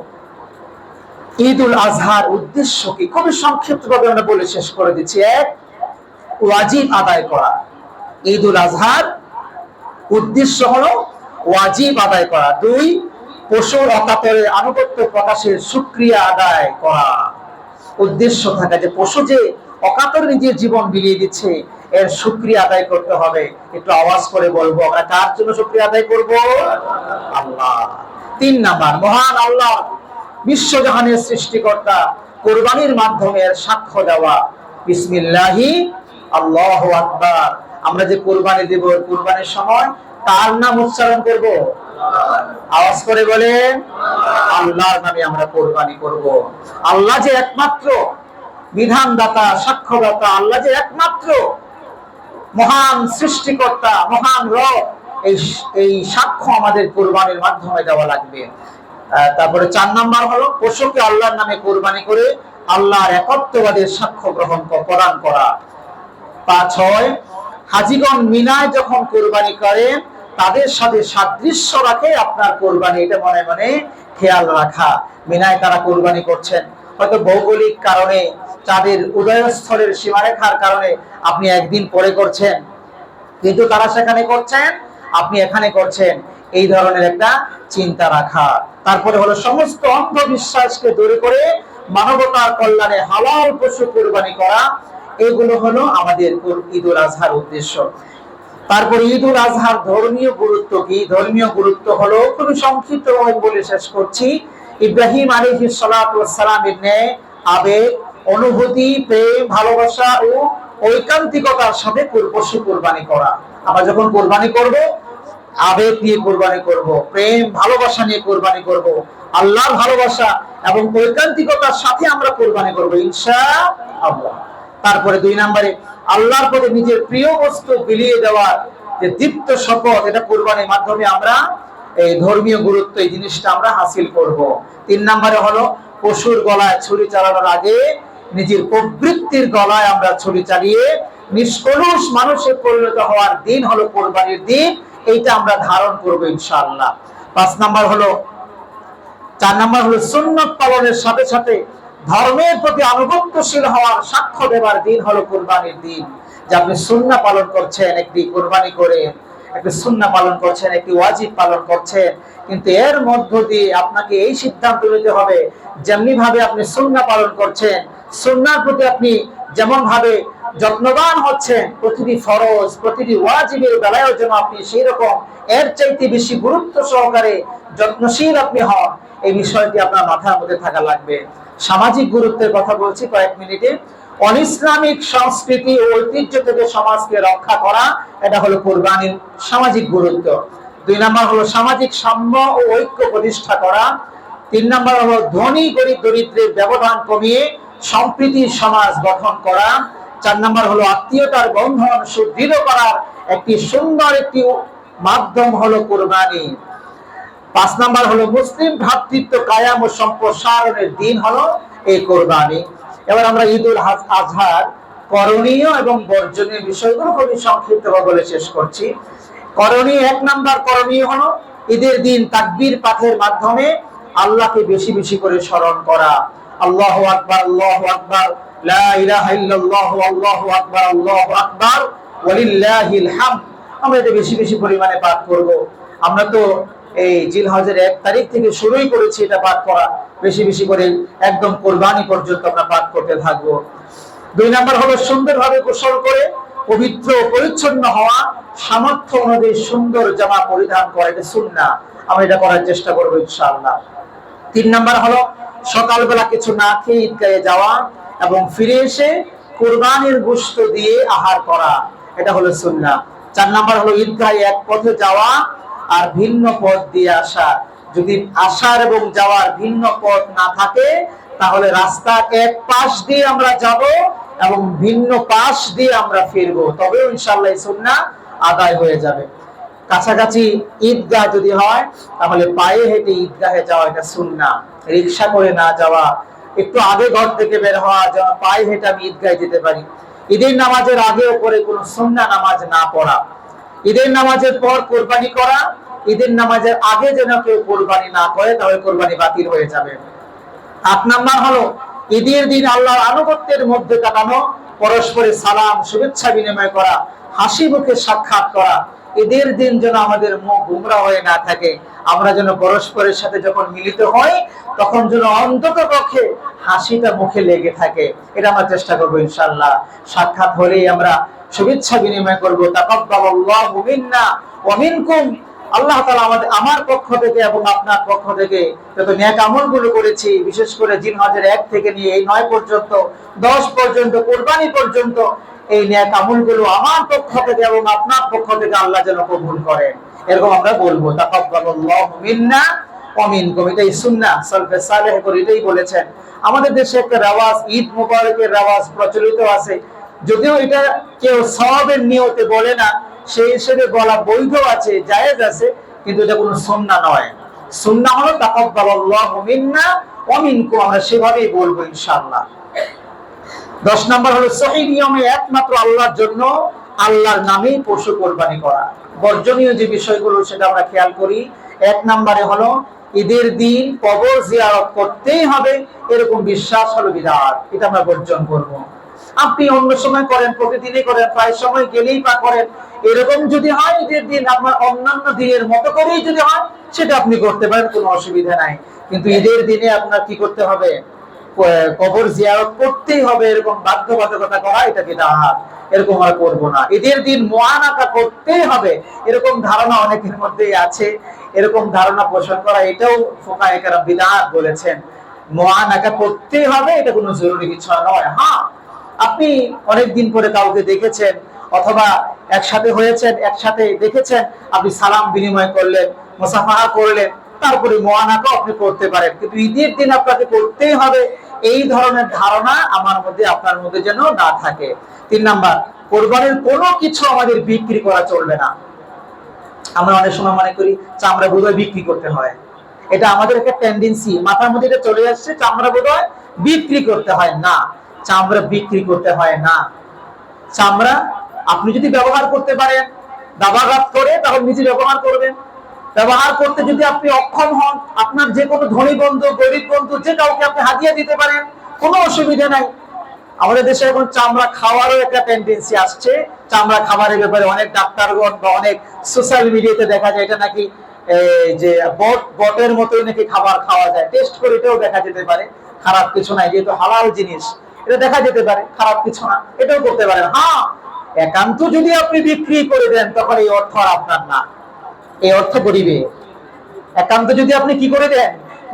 Speaker 1: ঈদুল আজহার উদ্দেশ্য কি, খুবই সংক্ষিপ্তভাবে আমরা বলে শেষ করে দিচ্ছি। এক, ওয়াজিব আদায় করা। ঈদুল আজহার উদ্দেশ্য হলো ওয়াজিব আদায় করা। দুই, পশুর অকাতরে আনুগত্য প্রকাশের শুকরিয়া আদায় করা। উদ্দেশ্য থাকা যে পশু যে অকাতরে নিজের জীবন বিলিয়ে দিচ্ছে, এর শুকরিয়া আদায় করতে হবে। একটু আওয়াজ করে বলবো, আমরা কার জন্য শুকরিয়া আদায় করব? আল্লাহ। তিন নাম্বার, মহান আল্লাহ বিশ্বজাহানের সৃষ্টিকর্তা, কুরবানির মাধ্যমে এর সাক্ষ্য দেওয়া, বিসমিল্লাহি আল্লাহু আকবার। আমরা যে কুরবানি দেব, কুরবানির সময় কার নাম উচ্চারণ করব? আওয়াজ করে বলেন, আল্লাহর নামে আমরা কুরবানি করব। আল্লাহ যে একমাত্র বিধানদাতা, সাক্ষ্যদাতা, আল্লাহ যে একমাত্র মহান সৃষ্টিকর্তা, মহান রব, এই সাক্ষ্য আমাদের কুরবানির মাধ্যমে দেওয়া লাগবে। তারপরে 4 নাম্বার হলো পশুকে আল্লাহর নামে কুরবানি করে আল্লাহর একত্ববাদের সাক্ষ্য গ্রহণ প্রদান করা। 5, হাজীগণ মিনায় যখন কুরবানি করেন তাদের সাথে সাদৃশ্য রাখে আপনার কুরবানি, এটা মনে মনে খেয়াল রাখা। মিনায় তারা কুরবানি করছেন, হয়তো ভৌগোলিক কারণে, চাঁদের উদয়স্থলের সীমারেখার কারণে আপনি একদিন পরে করছেন, কিন্তু তারা সেখানে করছেন, আপনি এখানে করছেন, এই ধরনের একটা চিন্তা রাখা। তারপরে হলো সমস্ত অন্ধবিশ্বাসকে দূর করে মানবতার কল্যাণে হালাল পশু কুরবানি করা। এগুলো হলো আমাদের ঈদুল আজহার উদ্দেশ্য। তারপরে ঈদুল আজহার ধর্মীয় গুরুত্ব কি? ধর্মীয় গুরুত্ব হলো, খুবই সংক্ষিপ্ত বলে শেষ করছি, ইব্রাহিম আলাইহিস সালাতু ওয়াস সালামের ন্যায় আবেগ, অনুভূতি, প্রেম, ভালোবাসা ও ঐকান্তিকতার সাথে পশু কুরবানি করা। আমরা যখন কুরবানি করব, আবেগ নিয়ে কুরবানি করব, প্রেম ভালোবাসা নিয়ে কুরবানি করব, আল্লাহর ভালোবাসা এবং ঐকান্তিকতার সাথে আমরা কুরবানি করব ইনশাআল্লাহ। তারপরে 2 নম্বরে আল্লাহর প্রতি নিজের প্রিয় বস্তু বিলিয়ে দেওয়ার যে দীপ্ত শপথ, এটা কুরবানির মাধ্যমে আমরা এই ধর্মীয় গুরুত্ব, এই জিনিসটা আমরা হাসিল করব। 3 নম্বরে হলো পশুর গলায় ছুরি চালানোর আগে নিজের প্রবৃত্তির গলায় আমরা ছুরি চালিয়ে নিষ্কলুষ মানুষে পরিণত হওয়ার দিন হলো কুরবানির দিন, এইটা আমরা ধারণ করব ইনশাআল্লাহ। 4 নম্বর হলো সুন্নাত পালনের সাথে সাথে ধর্মের প্রতি আনুগত্যশীল হওয়ার সাক্ষ্য দেবার দিন হলো কুরবানির দিন। যে আপনি সুন্নাহ পালন করছেন, একটি কুরবানি করে একটি সুন্নাহ পালন করছেন, একটি ওয়াজিব পালন করছেন, কিন্তু এর মধ্য দিয়ে আপনাকে এই সিদ্ধান্ত নিতে হবে, যেমনি ভাবে আপনি সুন্নাহ পালন করছেন, সুন্নাহর প্রতি আপনি যেমন ভাবে যত্নবান হচ্ছেন, প্রতিটি ফরজ, প্রতিটি ওয়াজিবের বেলায়ও যেন আপনি সেই রকম এর চাইতে বেশি গুরুত্ব সহকারে যত্নশীল আপনি হন। এই বিষয়টি আপনার মাথার মধ্যে থাকা লাগবে। সামাজিক গুরুত্বের কথা বলছি কয়েক মিনিটে। অনিসলামিক সংস্কৃতি ও ঐতিহ্য থেকে সমাজকে রক্ষা করা, এটা হলো কুরবানির সামাজিক গুরুত্ব। 2 নম্বর হলো সামাজিক সাম্য ও ঐক্য প্রতিষ্ঠা করা। 3 নম্বর হলো ধনী গরিব দরিদ্রের ব্যবধান কমিয়ে সম্প্রীতির সমাজ গঠন করা। 4 নম্বর হলো আত্মীয়তার বন্ধন সুদৃঢ় করার একটি সুন্দর একটি মাধ্যম হলো কুরবানি। 5 নম্বর হলো মুসলিম ভ্রাতৃত্ব কায়াম ও সম্প্রসারণের দিন হলো এই কুরবানি। এবার আমরা ঈদুল আজহার করণীয় এবং বর্জনীয় বিষয়গুলো খুবই সংক্ষিপ্তভাবে বলে শেষ করছি। করণীয়, 1 নম্বর করণীয় হলো ঈদের দিন তাকবীর পাঠের মাধ্যমে আল্লাহকে বেশি বেশি করে স্মরণ করা। আল্লাহু আকবার, আল্লাহু আকবার, লা ইলাহা ইল্লাল্লাহু, আল্লাহু আকবার, আল্লাহু আকবার, ওয়ালিল্লাহিল হামদ। আমরা এটা বেশি বেশি পরিমাণে পাঠ করব। আমরা তো এই জিলহজের 1 তারিখ থেকে শুরুই করেছি এটা পাঠ করা, বেশি বেশি করে একদম কুরবানি পর্যন্ত আমরা পাঠ করতে থাকবো। 2 নম্বর হলো সুন্দরভাবে গোসল করে পবিত্র পরিচ্ছন্ন হওয়া, সামর্থ্য অনুযায়ী সুন্দর জামা পরিধান করা, এটা সুন্নাহ। আমরা এটা করার চেষ্টা করবো ইনশাআল্লাহ। 3 নম্বর হলো সকালবেলা কিছু না খেয়ে ঈদগাহে যাওয়া এবং ফিরে এসে কুরবানির গোশত দিয়ে আহার করা, এটা হলো সুন্নাহ। 4 নম্বর হলো ঈদগাহে এক পথে যাওয়া আর ভিন্ন পথ দিয়ে আসা। যদি আসার এবং যাওয়ার ভিন্ন পথ না থাকে, তাহলে রাস্তার এক পাশ দিয়ে আমরা যাব এবং ভিন্ন পাশ দিয়ে আমরা ফিরবো, তবেও ইনশাআল্লাহ এই সুন্নাহ আদায় হয়ে যাবে। কাছাকাছি ঈদগাহ যদি হয়, তাহলে পায়ে হেঁটে ঈদগাহে যাওয়া, এটা সুন্নাহ। রিকশা করে না যাওয়া, একটু আগে ঘর থেকে বের হওয়া, যেন পায়ে হেঁটে আমি ঈদগাহে যেতে পারি। ঈদের নামাজের আগে ও পরে কোনো সুন্নাহ নামাজ না পড়া। ঈদের নামাজের পর কুরবানি করা, ঈদের নামাজের আগে যেন কেউ কুরবানি না করে, তাহলে কুরবানি বাতিল হয়ে যাবে। 8 নম্বর হলো ঈদের দিন আল্লাহর আনুগত্যের মধ্যে কাটানো, পরস্পরের সালাম শুভেচ্ছা বিনিময় করা, হাসি মুখে সাক্ষাৎ করা। ঈদের দিন যেন আমাদের মুখ গুমরা হয়ে না থাকে, আমরা যেন পরস্পরের সাথে যখন মিলিত হই, তখন যেন অন্তত পক্ষে হাসিটা মুখে লেগে থাকে, এটা আমরা চেষ্টা করবো ইনশাআল্লাহ। সাক্ষাৎ হলেই আমরা শুভেচ্ছা বিনিময় করবো। তাকাব্বালাল্লাহু মিন্না ওয়া মিনকুম, আল্লাহ তাআলা আমার পক্ষ থেকে এবং আপনার পক্ষ থেকে যত নেক আমলগুলো করেছি, বিশেষ করে জিলহজের 1 থেকে নিয়ে এই 9 পর্যন্ত, 10 পর্যন্ত, কুরবানি পর্যন্ত, এই নেক আমলগুলো আমার পক্ষ থেকে এবং আপনার পক্ষ থেকে আল্লাহ যেন কবুল করেন, এরকম আমরা বলবো। তাকাব্বালাল্লাহু মিন্না ওয়া মিনকুম, এটাই সুন্নাহ। সালফে সালেহ করে এটাই বলেছেন। আমাদের দেশে একটা রেওয়াজ, ঈদ মুবারকের রেওয়াজ প্রচলিত আছে, যদিও এটা কেউ সওয়াবের নিয়তে বলে না, সেই হিসেবে বলা বৈধ আছে, জায়েজ আছে, কিন্তু এটা কোনো সুন্নাহ নয়। সুন্নাহ হলো তাকাব্বালাল্লাহু মিন্না ওয়া মিনকুম, আমরা সেভাবেই বলবো ইনশাআল্লাহ। 10 নম্বর হলো সহিহ নিয়মে একমাত্র আল্লাহর জন্য, আল্লাহর নামেই পশু কুরবানি করা। বর্জনীয় যে বিষয়গুলো সেটা আমরা খেয়াল করি। 1 নম্বরে হলো ঈদের দিন কবর জিয়ারত করতেই হবে, এরকম বিশ্বাস হলো বিদআত, এটা আমরা বর্জন করব। আপনি অন্য সময় করেন, প্রতিদিনই করেন, প্রায় সময় গেলেই পা করেন, এরকম যদি হয় ঈদের দিন আপনার অন্যান্য দিনের মতো করেই যদি হয়, সেটা আপনি করতে পারেন, কোনো অসুবিধা নাই। কিন্তু ঈদের দিনে আপনার কি করতে হবে? কবর জিয়ারত করতেই হবে এরকম বাধ্যবাধকতা করা, এটা বিদআত। এরকম আমরা করব না। ঈদের দিন মুআনাকা করতেই হবে এরকম ধারণা অনেকের মধ্যেই আছে। এরকম ধারণা পোষণ করা এটাও ফুকাহায়ে কেরাম বিদআত বলেছেন। মুআনাকা করতেই হবে, এটা কোনো জরুরি কিছু নয়। হ্যাঁ, আপনি অনেকদিন পরে কাউকে দেখেছেন অথবা একসাথে হয়েছেন, একসাথে দেখেছেন, আপনি সালাম বিনিময় করলেন, মুসাফাহা করলেন, তারপরে মুআনাকা আপনি করতে পারেন, কিন্তু ঈদের দিন আপনাকে করতেই হবে এই ধরনের ধারণা আমার মধ্যে আপনার মধ্যে যেন না থাকে। 3 নাম্বার, কোরবানির কোনো কিছু আমাদের বিক্রি করা চলবে না। আমরা অনেক সময় মনে করি চামড়া বোধহয় বিক্রি করতে হয়, এটা আমাদের একটা টেন্ডেন্সি, মাথার মধ্যে এটা চলে আসছে, চামড়া বোধহয় বিক্রি করতে হয়। না, চামড়া বিক্রি করতে হয় না। চামড়া আপনি যদি ব্যবহার করতে পারেন দাবাঘাত করে, তাহলে নিজে ব্যবহার করবেন। ব্যবহার করতে যদি আপনি অক্ষম হন, আপনার যে কোনো ধনী বন্ধু, গরিব বন্ধু, যে কাউকে আপনি হাদিয়া দিতে পারেন, কোনো অসুবিধা নাই। আমাদের দেশে এখন চামড়া খাওয়ারও একটা টেন্ডেন্সি আসছে। চামড়া খাবারের ব্যাপারে অনেক ডাক্তারগণ বা অনেক সোশ্যাল মিডিয়াতে দেখা যায় এটা নাকি যে বটের মতোই নাকি খাবার খাওয়া যায়, টেস্ট করে এটাও দেখা যেতে পারে, খারাপ কিছু নাই, যেহেতু হালাল জিনিস এটা দেখা যেতে পারে, খারাপ কিছু না, এটাও করতে পারেন। হ্যাঁ, একান্ত যদি আপনি বিক্রি করে দেন তখন এই অর্থ আর আপনার না, এই অর্থ গরিবে। একান্ত যদি আপনি কি করে দেন,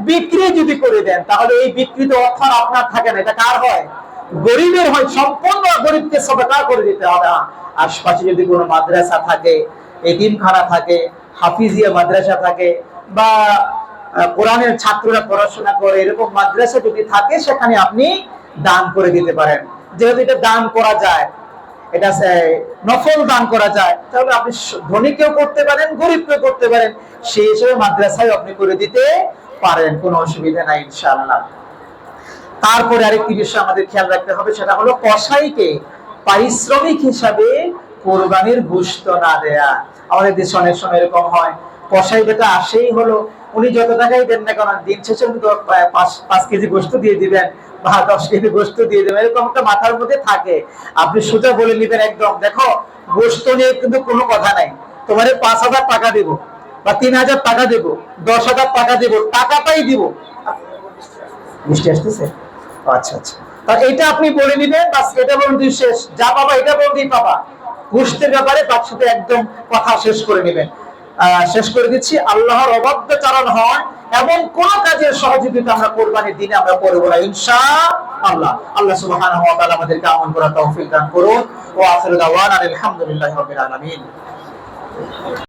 Speaker 1: বিক্রি যদি করে দেন, তাহলে এই বিক্রিত অর্থ আর আপনার থাকে না, এটা কার হয়, গরিবের হয়। সম্পূর্ণ গরিবকে সদকা করে দিতে হবে। আশপাশে যদি কোনো মাদ্রাসা থাকে, এতিমখানা থাকে, হাফিজিয়া মাদ্রাসা থাকে, বা কোরআনের ছাত্ররা পড়াশোনা করে এরকম মাদ্রাসা যদি থাকে, সেখানে আপনি দান করে দিতে পারেন। যেহেতু এটা দান করা যায়, এটা নফল দান করা যায়, তাহলে আপনি ধনীকেও করতে পারেন, গরিবকেও করতে পারেন, সেই হিসেবে মাদ্রাসায় আপনি করে দিতে পারেন, কোনো অসুবিধা নাই ইনশাআল্লাহ। তারপরে আরেকটি বিষয় আমাদের খেয়াল রাখতে হবে, সেটা হলো কসাইকে পারিশ্রমিক হিসাবে কোরবানির গোশত না দেয়া। আমাদের দেশে অনেক সময় এরকম হয়, কসাই বেটা আসেই হলো, উনি যত টাকাই দেন না কেন, দিন শেষে কিন্তু 5 কেজি গোশত দিয়ে দিবেন বা 10 কেজি গোশত দিয়ে দেবেন, এরকম একটা মাথার মধ্যে থাকে। আপনি সোজা বলে নিবেন একদম, দেখো গোশত নিয়ে কিন্তু কোনো কথা নাই, তোমার 5,000 টাকা দেবো বা 3,000 টাকা দেবো, 10,000 টাকা দেবো, টাকাটাই দিব। বৃষ্টি আসতেছে, আচ্ছা আচ্ছা, এটা আপনি বলে নিবেন, বাস এটা বলতে শেষ, যা পাবা এটা বলতেই পাবা। গোশতের ব্যাপারে তার সাথে একদম কথা শেষ করে নেবেন। শেষ করে দিচ্ছি, আল্লাহর অবাধ্যচারণ হয় এমন কোন কাজের সহযোগিতা আমরা কোরবানির দিনে আমরা করব না ইনশাআল্লাহ। আল্লাহ সুবহানাহু ওয়া তাআলা আমাদেরকে আমল করার তৌফিক দান করুন। ওয়া আখিরু দাওয়ানা আলহামদুলিল্লাহি রাব্বিল আলামিন।